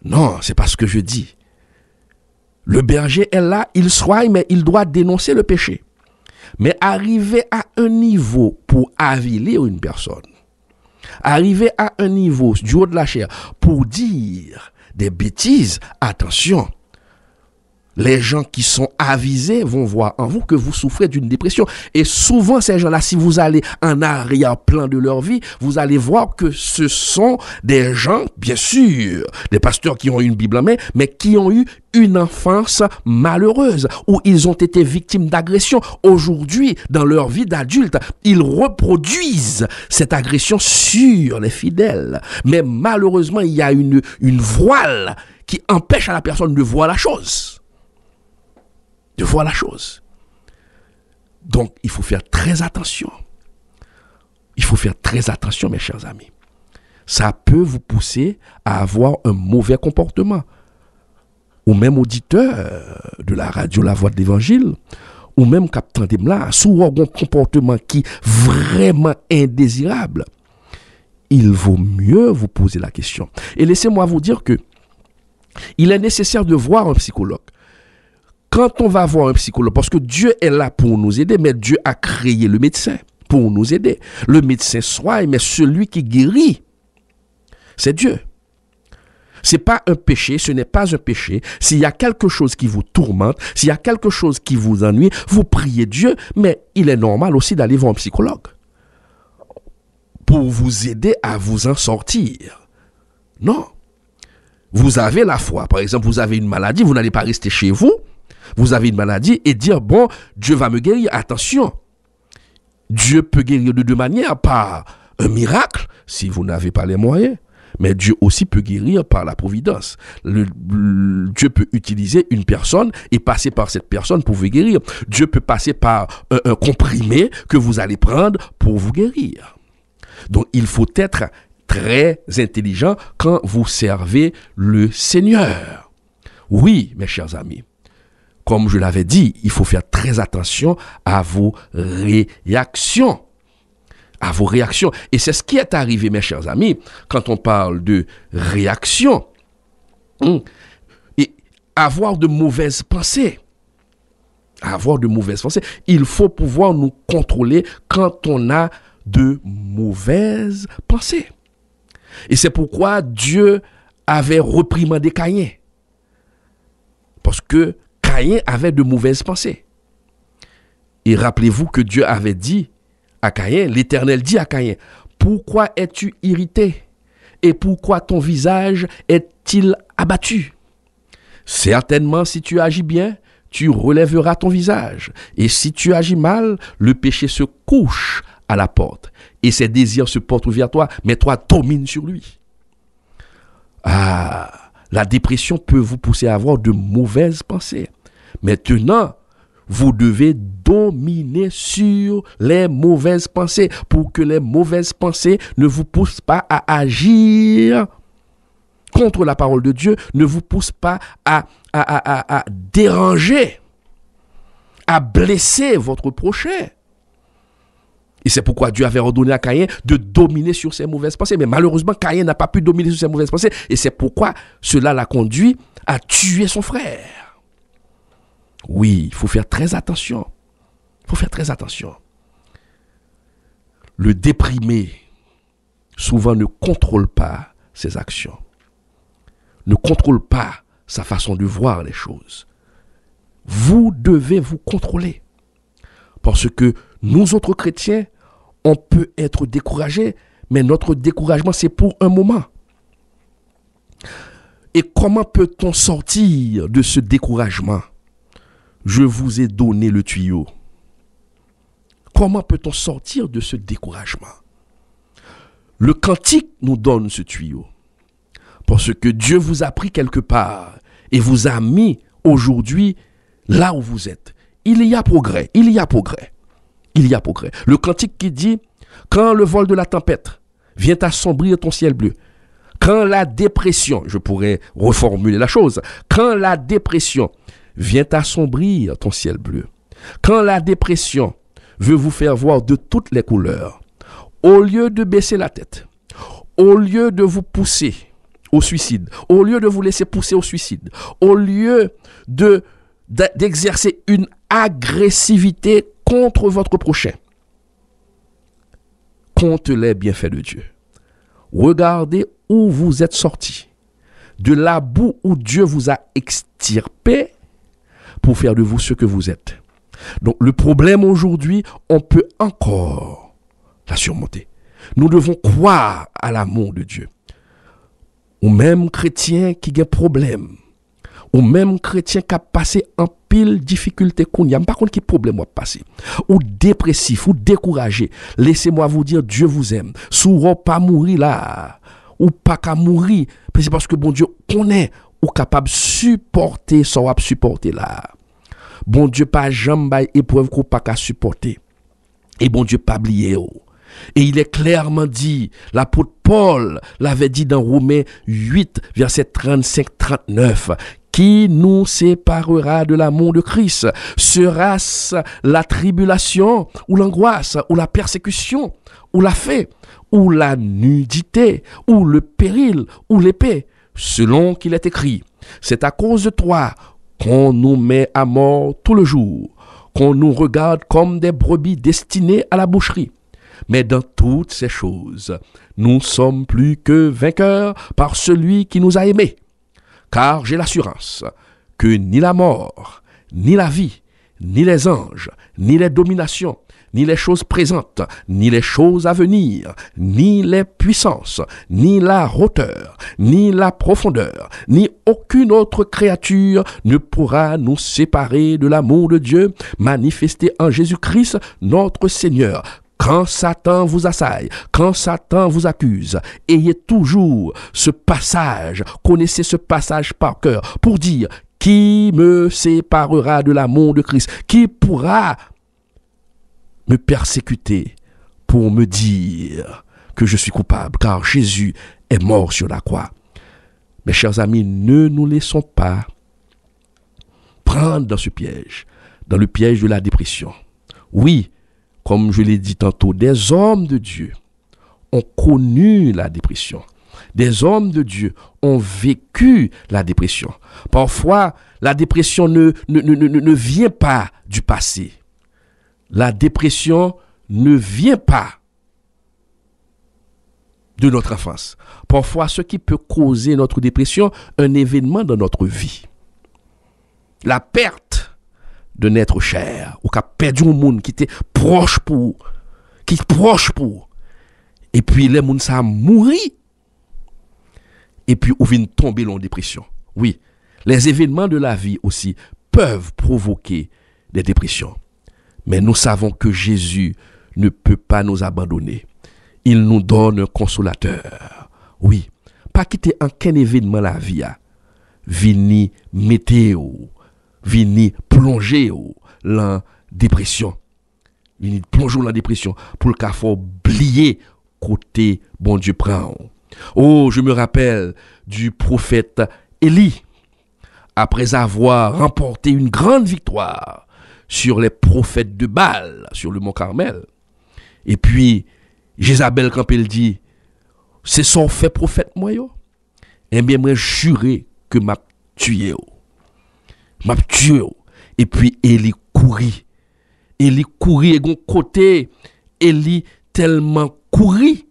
Non, c'est pas ce que je dis. Le berger est là, il soigne, mais il doit dénoncer le péché. Mais arriver à un niveau pour avilir une personne, arriver à un niveau du haut de la chair pour dire des bêtises, attention. Les gens qui sont avisés vont voir en vous que vous souffrez d'une dépression. Et souvent, ces gens-là, si vous allez en arrière-plan de leur vie, vous allez voir que ce sont des gens, bien sûr, des pasteurs qui ont une Bible en main, mais qui ont eu une enfance malheureuse, où ils ont été victimes d'agression. Aujourd'hui, dans leur vie d'adulte, ils reproduisent cette agression sur les fidèles. Mais malheureusement, il y a une voile qui empêche à la personne de voir la chose. De voir la chose. Donc, il faut faire très attention. Il faut faire très attention, mes chers amis. Ça peut vous pousser à avoir un mauvais comportement. ou même auditeur de la radio La Voix de l'Évangile, ou même captant de là, sous un comportement qui est vraiment indésirable, il vaut mieux vous poser la question. Et laissez-moi vous dire que il est nécessaire de voir un psychologue. Quand on va voir un psychologue, parce que Dieu est là pour nous aider, mais Dieu a créé le médecin pour nous aider. Le médecin soigne, mais celui qui guérit, c'est Dieu. Ce n'est pas un péché, ce n'est pas un péché. S'il y a quelque chose qui vous tourmente, s'il y a quelque chose qui vous ennuie, vous priez Dieu, mais il est normal aussi d'aller voir un psychologue pour vous aider à vous en sortir. Non. Vous avez la foi. Par exemple, vous avez une maladie, vous n'allez pas rester chez vous. Vous avez une maladie et dire, bon, Dieu va me guérir. Attention, Dieu peut guérir de deux manières, par un miracle, si vous n'avez pas les moyens. Mais Dieu aussi peut guérir par la providence. Dieu peut utiliser une personne et passer par cette personne pour vous guérir. Dieu peut passer par un comprimé que vous allez prendre pour vous guérir. Donc, il faut être très intelligent quand vous servez le Seigneur. Oui, mes chers amis, comme je l'avais dit, il faut faire très attention à vos réactions. À vos réactions. Et c'est ce qui est arrivé, mes chers amis, quand on parle de réaction. Et avoir de mauvaises pensées. Avoir de mauvaises pensées. Il faut pouvoir nous contrôler quand on a de mauvaises pensées. Et c'est pourquoi Dieu avait reprimandé Caïn. Parce que Caïn avait de mauvaises pensées. Et rappelez-vous que Dieu avait dit à Caïn, l'Éternel dit à Caïn, pourquoi es-tu irrité? Et pourquoi ton visage est-il abattu? Certainement, si tu agis bien, tu relèveras ton visage. Et si tu agis mal, le péché se couche à la porte. Et ses désirs se portent vers toi, mais toi domine sur lui. Ah, la dépression peut vous pousser à avoir de mauvaises pensées. Maintenant, vous devez dominer sur les mauvaises pensées pour que les mauvaises pensées ne vous poussent pas à agir contre la parole de Dieu, ne vous poussent pas à déranger, à blesser votre prochain. Et c'est pourquoi Dieu avait ordonné à Caïn de dominer sur ses mauvaises pensées. Mais malheureusement, Caïn n'a pas pu dominer sur ses mauvaises pensées. Et c'est pourquoi cela l'a conduit à tuer son frère. Oui, il faut faire très attention. Il faut faire très attention. Le déprimé, souvent, ne contrôle pas ses actions. Ne contrôle pas sa façon de voir les choses. Vous devez vous contrôler. Parce que nous autres chrétiens, on peut être découragés, mais notre découragement, c'est pour un moment. Et comment peut-on sortir de ce découragement? Je vous ai donné le tuyau. Comment peut-on sortir de ce découragement? Le cantique nous donne ce tuyau. Parce que Dieu vous a pris quelque part et vous a mis aujourd'hui là où vous êtes. Il y a progrès, il y a progrès. Il y a progrès. Le cantique qui dit, quand le vol de la tempête vient assombrir ton ciel bleu, quand la dépression, je pourrais reformuler la chose, quand la dépression vient assombrir ton ciel bleu, quand la dépression veut vous faire voir de toutes les couleurs, au lieu de baisser la tête, au lieu de vous pousser au suicide, au lieu de vous laisser pousser au suicide, au lieu d'exercer une agressivité contre votre prochain, compte les bienfaits de Dieu. Regardez où vous êtes sortis, de la boue où Dieu vous a extirpé pour faire de vous ce que vous êtes. Donc le problème aujourd'hui, on peut encore la surmonter. Nous devons croire à l'amour de Dieu. Ou même chrétien qui a problème, ou même chrétien qui a passé en pile difficulté qu'on y a, par contre qui problème a passé, ou dépressif, ou découragé, laissez-moi vous dire, Dieu vous aime. Souvent pas mourir là, ou pas qu'à mourir, c'est parce que bon Dieu connaît, ou capable de supporter, ça va supporter là. Bon Dieu pas jamais épreuve qu'on pas qu'à supporter. Et bon Dieu pas oublier. Et il est clairement dit, l'apôtre Paul l'avait dit dans Romains 8, verset 35-39, Qui nous séparera de l'amour de Christ? Sera-ce la tribulation, ou l'angoisse, ou la persécution, ou la faim, ou la nudité, ou le péril, ou l'épée? Selon qu'il est écrit, c'est à cause de toi qu'on nous met à mort tout le jour, qu'on nous regarde comme des brebis destinées à la boucherie. Mais dans toutes ces choses, nous sommes plus que vainqueurs par celui qui nous a aimés. Car j'ai l'assurance que ni la mort, ni la vie, ni les anges, ni les dominations, ni les choses présentes, ni les choses à venir, ni les puissances, ni la hauteur, ni la profondeur, ni aucune autre créature ne pourra nous séparer de l'amour de Dieu manifesté en Jésus-Christ notre Seigneur. Quand Satan vous assaille, quand Satan vous accuse, ayez toujours ce passage, connaissez ce passage par cœur pour dire: qui me séparera de l'amour de Christ? Qui pourra me persécuter pour me dire que je suis coupable, car Jésus est mort sur la croix? Mes chers amis, ne nous laissons pas prendre dans ce piège, dans le piège de la dépression. Oui, comme je l'ai dit tantôt, des hommes de Dieu ont connu la dépression. Des hommes de Dieu ont vécu la dépression. Parfois, la dépression ne vient pas du passé. La dépression ne vient pas de notre enfance. Parfois, ce qui peut causer notre dépression, un événement dans notre vie. La perte d'un être cher, ou qui a perdu un monde qui était proche pour, et puis les gens ça mourir, et puis ou vient tomber en dépression. Oui, les événements de la vie aussi peuvent provoquer des dépressions. Mais nous savons que Jésus ne peut pas nous abandonner. Il nous donne un consolateur. Oui, pas quitter aucun événement la vie. Vini météo, vini plonger la dépression. Vini plonger la dépression pour le cas faut oublier côté bon Dieu prend. Oh, je me rappelle du prophète Élie. Après avoir remporté une grande victoire sur les prophètes de Baal, sur le mont Carmel. Et puis, Jézabel, quand elle dit, c'est son fait prophète, moi, yo. Eh bien, moi, juré que m'a tué. Et puis, Élie courit. Élie courit, et gon côté, Élie tellement courit.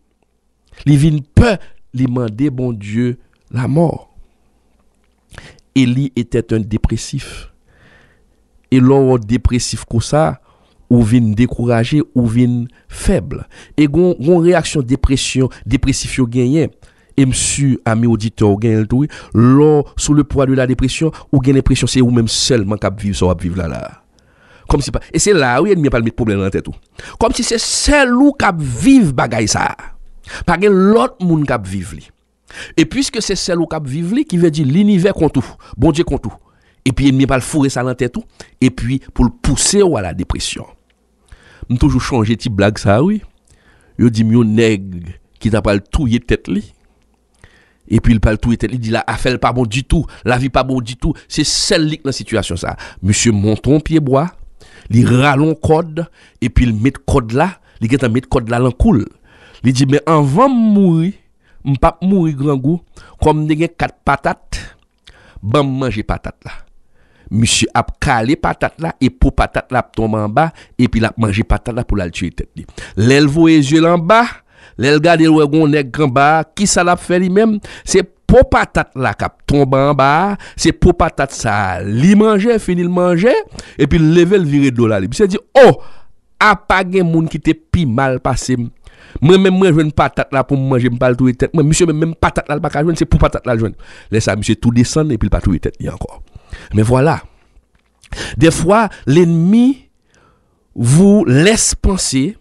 Il vient peur, il demandait, bon Dieu, la mort. Élie était un dépressif. Et l'on dépressif comme ça, ou vient découragé, ou vient faible. Et gon réaction dépressif yo gagné. Et monsieur, ami auditeur, gagne tout, l'on sous le poids de la dépression, ou gagne l'impression c'est ou même seulement qui vivre ça, vivre là. Comme si pas. Et c'est là où il n'y a pas de problème dans la tête tout. Comme si c'est seul ou qui vivre bagay ça. Pas gen l'autre monde qui vivre li. Et puisque c'est seul ou qui vivre li, qui veut dire l'univers contre tout, bon Dieu contre tout. Et puis il n'y a pas le fourrer ça dans la tête tout, et puis pour le pousser à la dépression. On toujours changer type blague ça oui. Yo dit mi nègre qui t'a pas le touyer tête li. Et puis il parle tout il dit la affaire pas bon du tout, la vie pas bon du tout, c'est celle là dans situation ça. Monsieur monton pied bois, il rallon code et puis il met code là, il get mettre code là dans cool. Il dit mais avant mourir, m'pas mourir grand goût comme des 4 patates, ban manger patate là. Monsieur a calé patate là et pour patate là tombe en bas et puis l'a manger patate là pour la tuer tête li. L'elle voit les yeux en bas. L'el gade ouais gon nèg en bas, qui ça l'a fait lui-même, c'est pour patate là qui tombe en bas, c'est pour patate ça, li manger, fini le manger et puis lever le virer de là. Il s'est dit oh, a pas gen moun qui te pi mal passé. Moi même moi joine patate là pour manger me pas tout tête. Moi monsieur même patate là pas ka joine, c'est pour patate là joine. Laisse ça monsieur tout descendre et puis pas tout tête encore. Mais voilà. Des fois l'ennemi vous laisse penser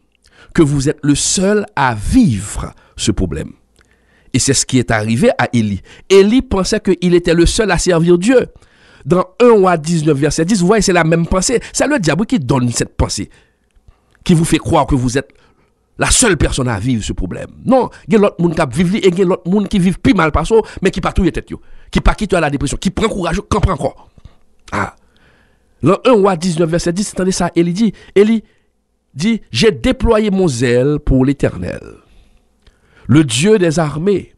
que vous êtes le seul à vivre ce problème. Et c'est ce qui est arrivé à Élie. Élie pensait qu'il était le seul à servir Dieu. Dans 1 roi 19, verset 10, vous voyez, c'est la même pensée. C'est le diable qui donne cette pensée, qui vous fait croire que vous êtes la seule personne à vivre ce problème. Non, il y a l'autre monde qui vit et il y a l'autre monde qui vit plus mal parce mais qui pas tout tête yo, qui pas quitte à la dépression, qui prend courage, qui prend encore. Ah. Dans 1 Roi 19 verset 10, attendez ça, Élie dit j'ai déployé mon zèle pour l'Éternel, le Dieu des armées.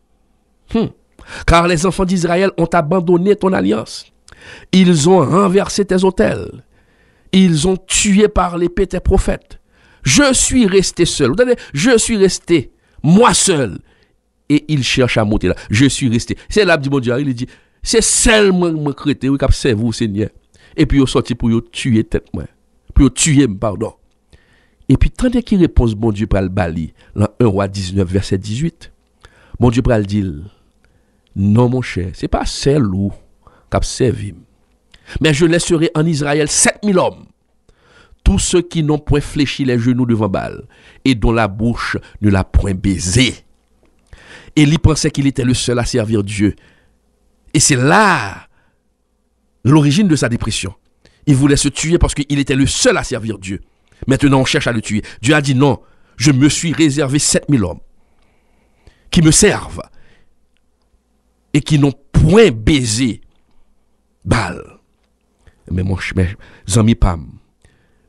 Car les enfants d'Israël ont abandonné ton alliance. Ils ont renversé tes autels. Ils ont tué par l'épée tes prophètes. Je suis resté seul. Vous savez, je suis resté, moi seul. Et il cherche à monter là. Je suis resté. C'est là, dit mon Dieu, il dit, c'est seulement mon crété qui a servi vous, Seigneur. Et puis, il est sorti pour tuer tête moi. Pour tuer, pardon. Et puis, tandis qu'il répond, bon Dieu, pour le bali, dans 1 Roi 19, verset 18, bon Dieu, pour le dire, non, mon cher, c'est pas celle où qui a servi. Mais je laisserai en Israël 7000 hommes. Tous ceux qui n'ont point fléchi les genoux devant Baal et dont la bouche ne l'a point baisé. Élie pensait qu'il était le seul à servir Dieu. Et c'est là l'origine de sa dépression. Il voulait se tuer parce qu'il était le seul à servir Dieu. Maintenant, on cherche à le tuer. Dieu a dit non, je me suis réservé 7000 hommes qui me servent et qui n'ont point baisé Baal. Mais mon ami Pam,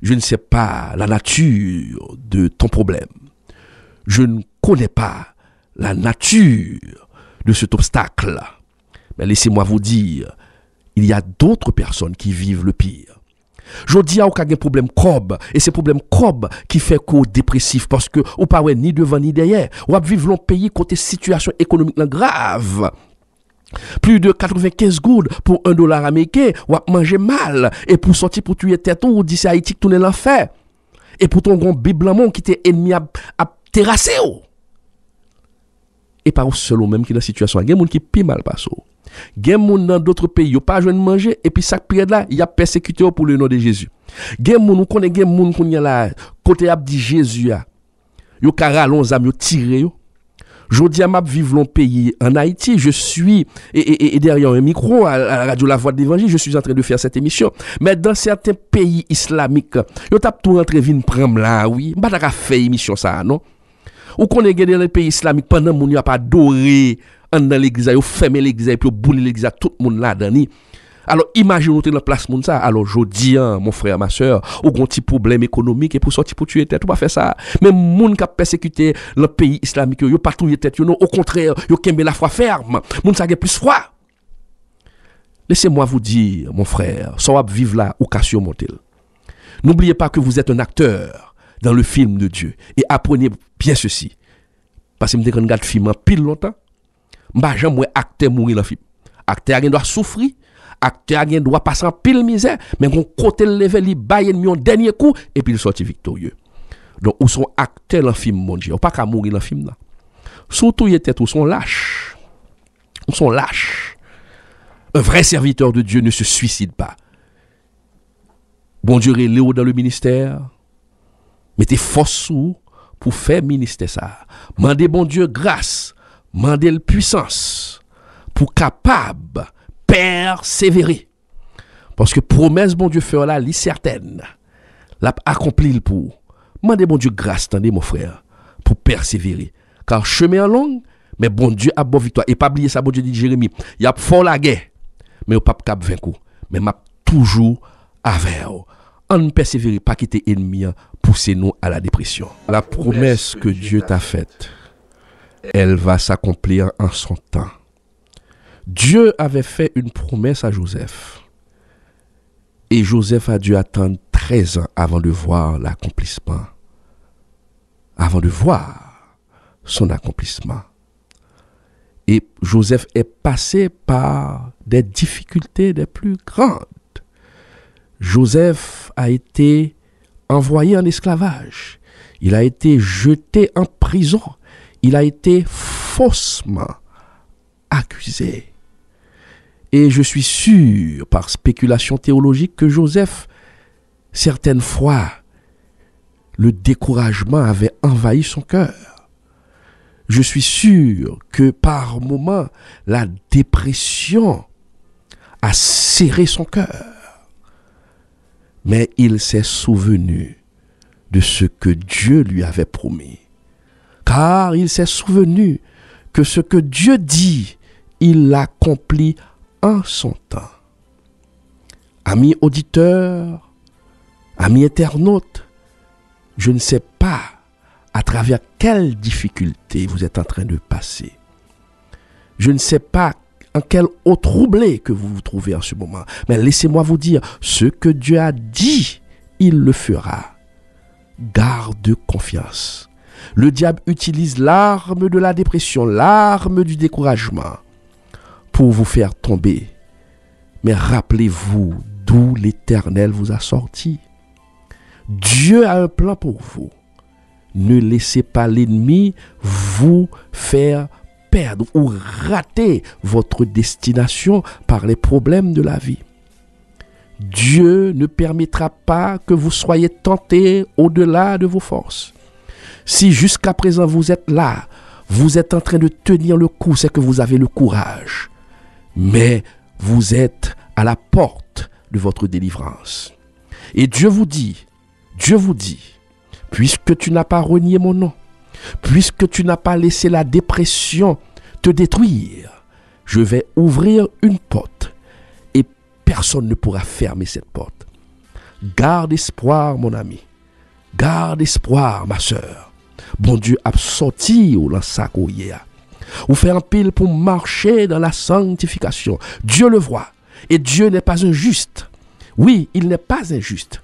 je ne sais pas la nature de ton problème. Je ne connais pas la nature de cet obstacle-là. Mais laissez-moi vous dire, il y a d'autres personnes qui vivent le pire. Je dis à aucun problème cob, et c'est problème cob qui fait qu'au dépressif, parce que ou pas ni devant ni derrière. Ou vivre dans pays côté situation économique grave. Plus de 95 gouttes pour $1 américain, ou manger mal, et pour sortir pour tuer tête ou dit c'est Haïti qui tourne l'enfer. Et pour ton grand biblamon qui était ennemi à terrasser. Et pas au seul ou même qui est dans la situation. Il y a des gens qui pient mal passe. Il y a des gens dans d'autres pays, ils n'ont pas besoin de manger, et puis chaque période là, il y a persécuté pour le nom de Jésus. Il y a des gens qui connaissent des gens là, côté dit Jésus, ils ont caralon zam, ils ont tiré. Je dis à ma vivre dans le pays en Haïti, je suis et derrière un micro à la radio La Voix de l'Évangile, je suis en train de faire cette émission. Mais dans certains pays islamiques, yo tap tout rentre vinn prendre là, oui, pas ta faire émission ça non. Ou qu'on est dans les pays islamiques pendant moun yo pas adoré dans l'église, yo fermer l'église puis boule l'église tout le monde là dedans. Alors imaginez dans place moun ça. Alors je dis mon frère ma soeur, ou gon petit problème économique et pour sortir pour tuer tête, ou pas faire ça. Même moun qui a persécuté le pays islamique, yo pas tuer tête, non, au contraire, yo kembe la foi ferme. Moun ça gen plus froid. Laissez-moi vous dire mon frère, ça va vivre là ou ka surmonter. N'oubliez pas que vous êtes un acteur dans le film de Dieu et apprenez bien ceci. Parce que me quand regarde film pile longtemps, m'pa jamais acteur mourir dans film. Acteur doit souffrir. Acteur doit passer en pile misère, mais on côté lever li baye un dernier coup et puis il sorti victorieux. Donc où sont acteurs dans film mon Dieu, pas qu'à mourir dans film là. Surtout il était où sont lâches. Où sont lâches. Un vrai serviteur de Dieu ne se suicide pas. Bon Dieu Léo dans le ministère. Mettez force sous pour faire ministère ça. Mandez bon Dieu grâce, mandez le puissance pour capable persévérer. Parce que promesse bon Dieu fait là, li certaine. L'a accompli le pour. Mandez bon Dieu grâce, tendez mon frère, pour persévérer. Car chemin en long, mais bon Dieu a bonne victoire. Et pas oublier ça, bon Dieu dit Jérémie, il y a fort la guerre, mais au pas cap vaincu. Mais m'a toujours avec. On ne persévère pas quitter ennemi, pousser nous à la dépression. La promesse que Dieu t'a faite, elle va s'accomplir en son temps. Dieu avait fait une promesse à Joseph. Et Joseph a dû attendre 13 ans avant de voir l'accomplissement. Avant de voir son accomplissement. Et Joseph est passé par des difficultés des plus grandes. Joseph a été envoyé en esclavage. Il a été jeté en prison. Il a été faussement accusé. Et je suis sûr, par spéculation théologique, que Joseph, certaines fois, le découragement avait envahi son cœur. Je suis sûr que par moments, la dépression a serré son cœur. Mais il s'est souvenu de ce que Dieu lui avait promis. car il s'est souvenu que ce que Dieu dit, il l'accomplit en son temps. Amis auditeurs, amis internautes, je ne sais pas à travers quelle difficulté vous êtes en train de passer. Je ne sais pas en quel eau troublée que vous vous trouvez en ce moment. Mais laissez-moi vous dire, ce que Dieu a dit, il le fera. Garde confiance. Le diable utilise l'arme de la dépression, l'arme du découragement pour vous faire tomber. Mais rappelez-vous d'où l'Éternel vous a sorti. Dieu a un plan pour vous. Ne laissez pas l'ennemi vous faire perdre ou rater votre destination par les problèmes de la vie. Dieu ne permettra pas que vous soyez tentés au-delà de vos forces. Si jusqu'à présent vous êtes là, vous êtes en train de tenir le coup, c'est que vous avez le courage. Mais vous êtes à la porte de votre délivrance. Et Dieu vous dit, puisque tu n'as pas renié mon nom, puisque tu n'as pas laissé la dépression te détruire, je vais ouvrir une porte et personne ne pourra fermer cette porte. Garde espoir, mon ami. Garde espoir, ma sœur. Bon Dieu a sorti ou lança ou fait un pile pour marcher dans la sanctification. Dieu le voit. Et Dieu n'est pas injuste. Oui, il n'est pas injuste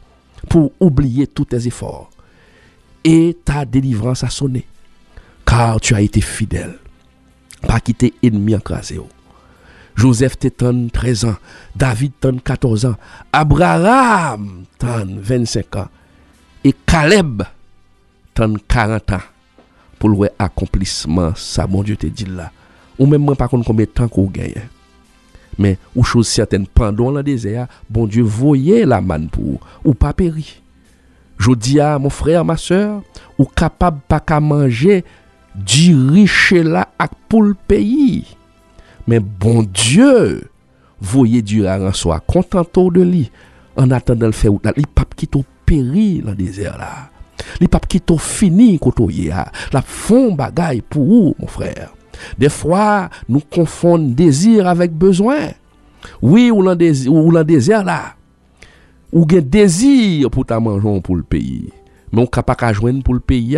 pour oublier tous tes efforts. Et ta délivrance a sonné. Car tu as été fidèle. Pas quitter ennemi encrasé. Joseph t'étonne 13 ans. David t'étonne 14 ans. Abraham t'étonne 25 ans. Et Caleb t'étonne 40 ans. Pour le accomplissement, ça, mon Dieu te dit là. Ou même moi, par contre, combien de temps qu'on gagne. Mais, ou chose certaine, pendant le désert, bon Dieu, voyez la manne pour ou pas péri. Je dis à mon frère, ma soeur, ou capable pas qu'à manger, riche là pour le pays. Mais bon Dieu, voyez Dieu en soi, content de lui, en attendant le faire, il pas quitte au péri dans le désert là. Les papes qui t'ont fini la font bagaille pour vous, mon frère. Des fois, nous confondons désir avec besoin. Oui, ou l'en désir là. Ou gen désir pour ta manger pour le pays. Mais on n'a pas qu'à joindre pour le pays.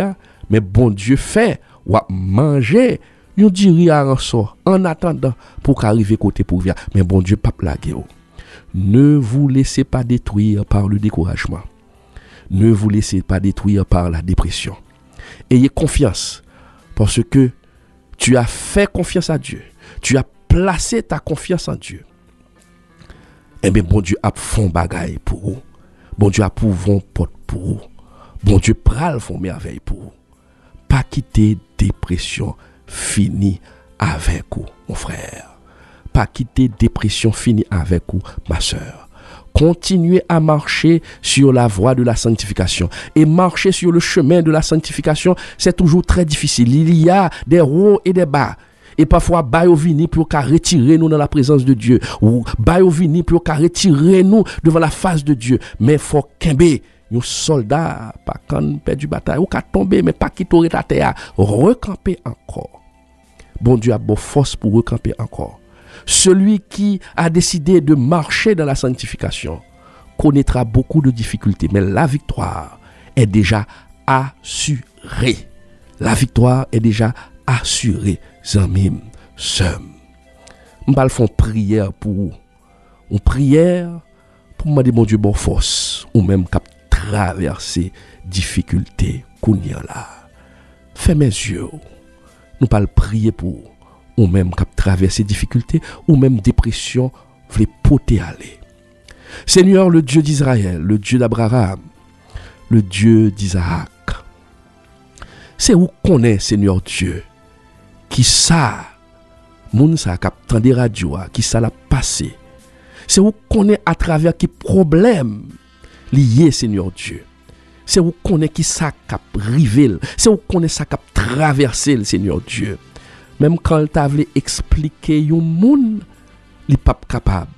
Mais bon Dieu fait, ou manger, yon diri à un sort en attendant pour qu'arriver côté pour via. Mais bon Dieu, pas plaguer. Ne vous laissez pas détruire par le découragement. Ne vous laissez pas détruire par la dépression. Ayez confiance parce que tu as fait confiance à Dieu. Tu as placé ta confiance en Dieu. Eh bien, bon Dieu a fond bagaille pour vous. Bon Dieu a pouvon porte pour vous. Bon Dieu pral font merveille pour vous. Pas quitter dépression fini avec vous, mon frère. Pas quitter dépression fini avec vous, ma soeur. Continuez à marcher sur la voie de la sanctification. Et marcher sur le chemin de la sanctification, c'est toujours très difficile. Il y a des hauts et des bas. Et parfois, bas au vini pour qu'à retirer nous dans la présence de Dieu. Ou bas au vini pour qu'à retirer nous devant la face de Dieu. Mais faut qu'un soldat, pas quand perdu bataille, ou qu'à tomber, mais pas quitter ta terre, recamper encore. Bon Dieu a beau force pour recamper encore. Celui qui a décidé de marcher dans la sanctification connaîtra beaucoup de difficultés, mais la victoire est déjà assurée. La victoire est déjà assurée, zamim, sem. M'bal font prière pour vous. Une prière pour demander mon Dieu bonne force ou même cap traverser difficultés qu'on y a là. Fais mes yeux. Nous parlons prier pour ou même cap traverser difficultés ou même dépression, voulez poter aller. Seigneur, le Dieu d'Israël, le Dieu d'Abraham, le Dieu d'Isaac. C'est où qu'on est, Seigneur Dieu, qui ça, moun sa cap tande radio, qui ça l'a passé. C'est où qu'on est à travers qui problème lié, Seigneur Dieu. C'est où qu'on est qui ça cap rivel, c'est où qu'on est ça cap traverser le Seigneur Dieu. Même quand il t'a voulu expliquer yon moun, il pas capable.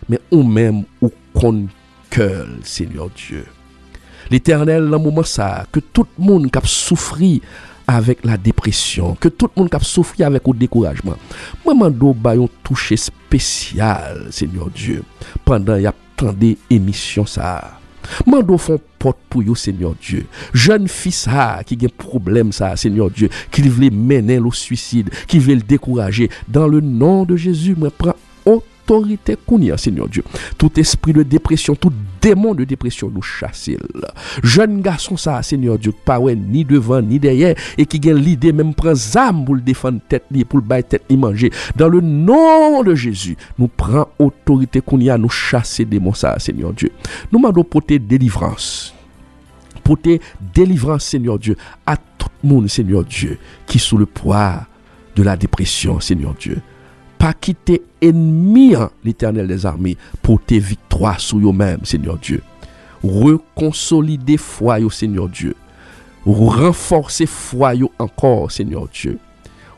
Mais ou même ou kon cœur, Seigneur Dieu. L'Éternel, dans le moment ça, que tout le monde qui a souffri avec la dépression, que tout le monde qui a souffert avec le découragement. Moi, mando ba yon touché spécial, Seigneur Dieu, pendant y a tant d'émissions ça. Mando font porte pour yo, Seigneur Dieu. Jeune fille ça qui a problème ça, Seigneur Dieu, qui veut mener au suicide, qui veut le décourager. Dans le nom de Jésus, moi prends autorité kounia, Seigneur Dieu. Tout esprit de dépression, tout démon de dépression nous chasse. Jeune garçon ça, Seigneur Dieu, pas ouais, ni devant ni derrière et qui gagne l'idée même prend zam pour le défendre tête li, pour le bailler tête li manger. Dans le nom de Jésus, nous prend autorité kounia, nous chasser démon ça, Seigneur Dieu. Nous m'avons porter délivrance. Porter délivrance, Seigneur Dieu, à tout le monde, Seigneur Dieu, qui est sous le poids de la dépression, Seigneur Dieu. Pas quitter ennemi l'Éternel des armées pour tes victoires sur eux-mêmes, Seigneur Dieu. Reconsolider foi, Seigneur Dieu. Renforcer foi encore, Seigneur Dieu.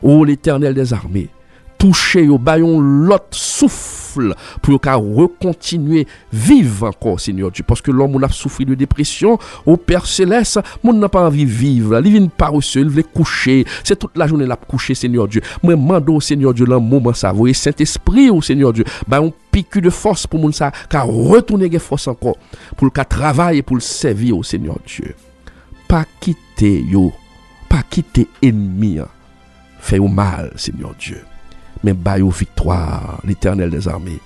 Oh l'Éternel des armées, toucher yo, bayon l'autre souffle pour qu'à recontinuer vivre encore, Seigneur Dieu, parce que l'homme a souffert de dépression, au Père céleste, mon n'a pas envie de vivre, il vient paresseux, il veut coucher, c'est toute la journée là coucher, Seigneur Dieu. Moi mando Seigneur Dieu dans moment ça, voyez Saint-Esprit au Seigneur Dieu, bah on pique de force pour mon ça, qu'à retourner des force encore pour le travailler pour le servir au Seigneur Dieu. Pas quitter yo, pas quitter ennemi, fait au mal, Seigneur Dieu. Mais baille victoire, l'Éternel des armées,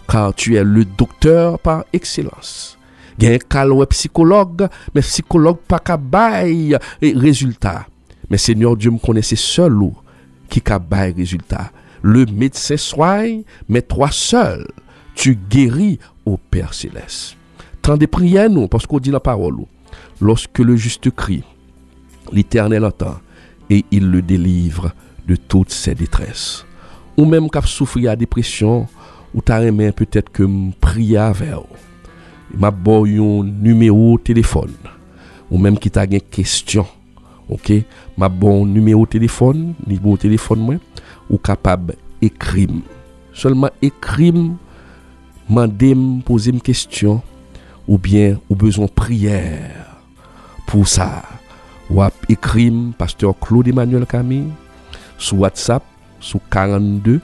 car tu es le docteur par excellence. Il y a un calme psychologue, mais psychologue pas qu'à baille résultat. Mais Seigneur Dieu me connaissait seul ou qui qu'à baille résultat. Le médecin soigne, mais toi seul, tu guéris au Père céleste. Tant de prières nous, parce qu'on dit la parole, lorsque le juste crie, l'Éternel entend et il le délivre de toutes ses détresses. Ou même qui souffrir à dépression, ou t'as aimé peut-être que me prier avec m'a bon un numéro téléphone, ou même qui t'a une question, ok, m'a bon numéro téléphone, moi, ou capable écrire. Seulement écrire, mandez me poser une question, ou bien ou besoin de prière pour ça. Ou écrire pasteur Claude Emmanuel Camille sur WhatsApp sous 42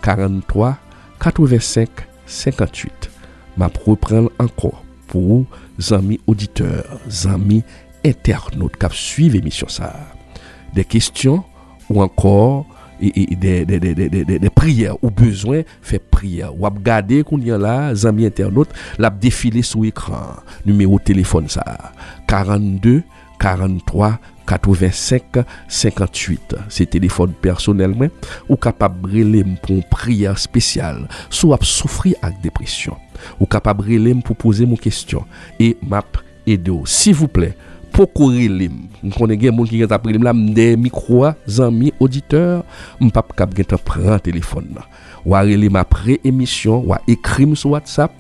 43 85 58. M'a reprendre encore pour amis auditeurs, amis internautes qui suivent l'émission ça. Des questions ou encore des prières ou besoin fait prière ou regarder qu'on y a là amis internautes l'a défilé sur écran numéro téléphone ça 42 43 85 58. C'est téléphone personnellement ou capable relais pour une prière spéciale soit souffrir avec dépression ou capable relais pour poser mon question et m'a aider s'il vous plaît pour courir on connaît des monde qui a pris là des micro amis auditeurs m'pas capable prendre téléphone là ou relais ma pré-émission ou écrire sur WhatsApp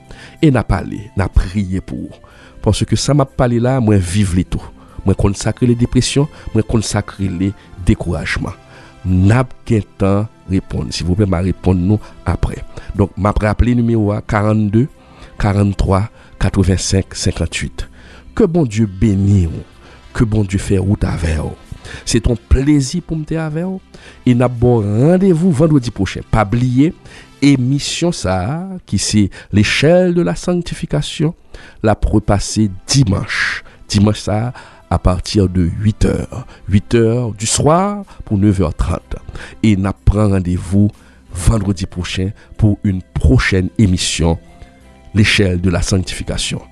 et n'a parlé n'a prié pour parce que ça m'a parlé là moi vivre les tout. Moi consacrer les dépressions, moi consacrer les découragements. N'a pas temps répondre. S'il vous plaît, m'a répondre nous après. Donc m'a rappeler numéro 42 43 85 58. Que bon Dieu bénisse, que bon Dieu fait route avec vous. C'est ton plaisir pour me faire avec vous. Et n'a bon rendez-vous vendredi prochain. Pas oublier émission ça qui c'est l'échelle de la sanctification la repasser dimanche ça à partir de 8h du soir pour 9h30 et n'a prend rendez-vous vendredi prochain pour une prochaine émission l'échelle de la sanctification.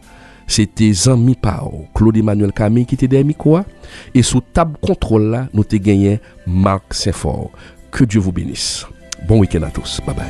C'était Zami Pao, Claude Emmanuel Camille qui était derrière micro et sous table contrôle là nous t'ai gagné Marc Saint-Fort. Que Dieu vous bénisse. Bon week-end à tous. Bye bye.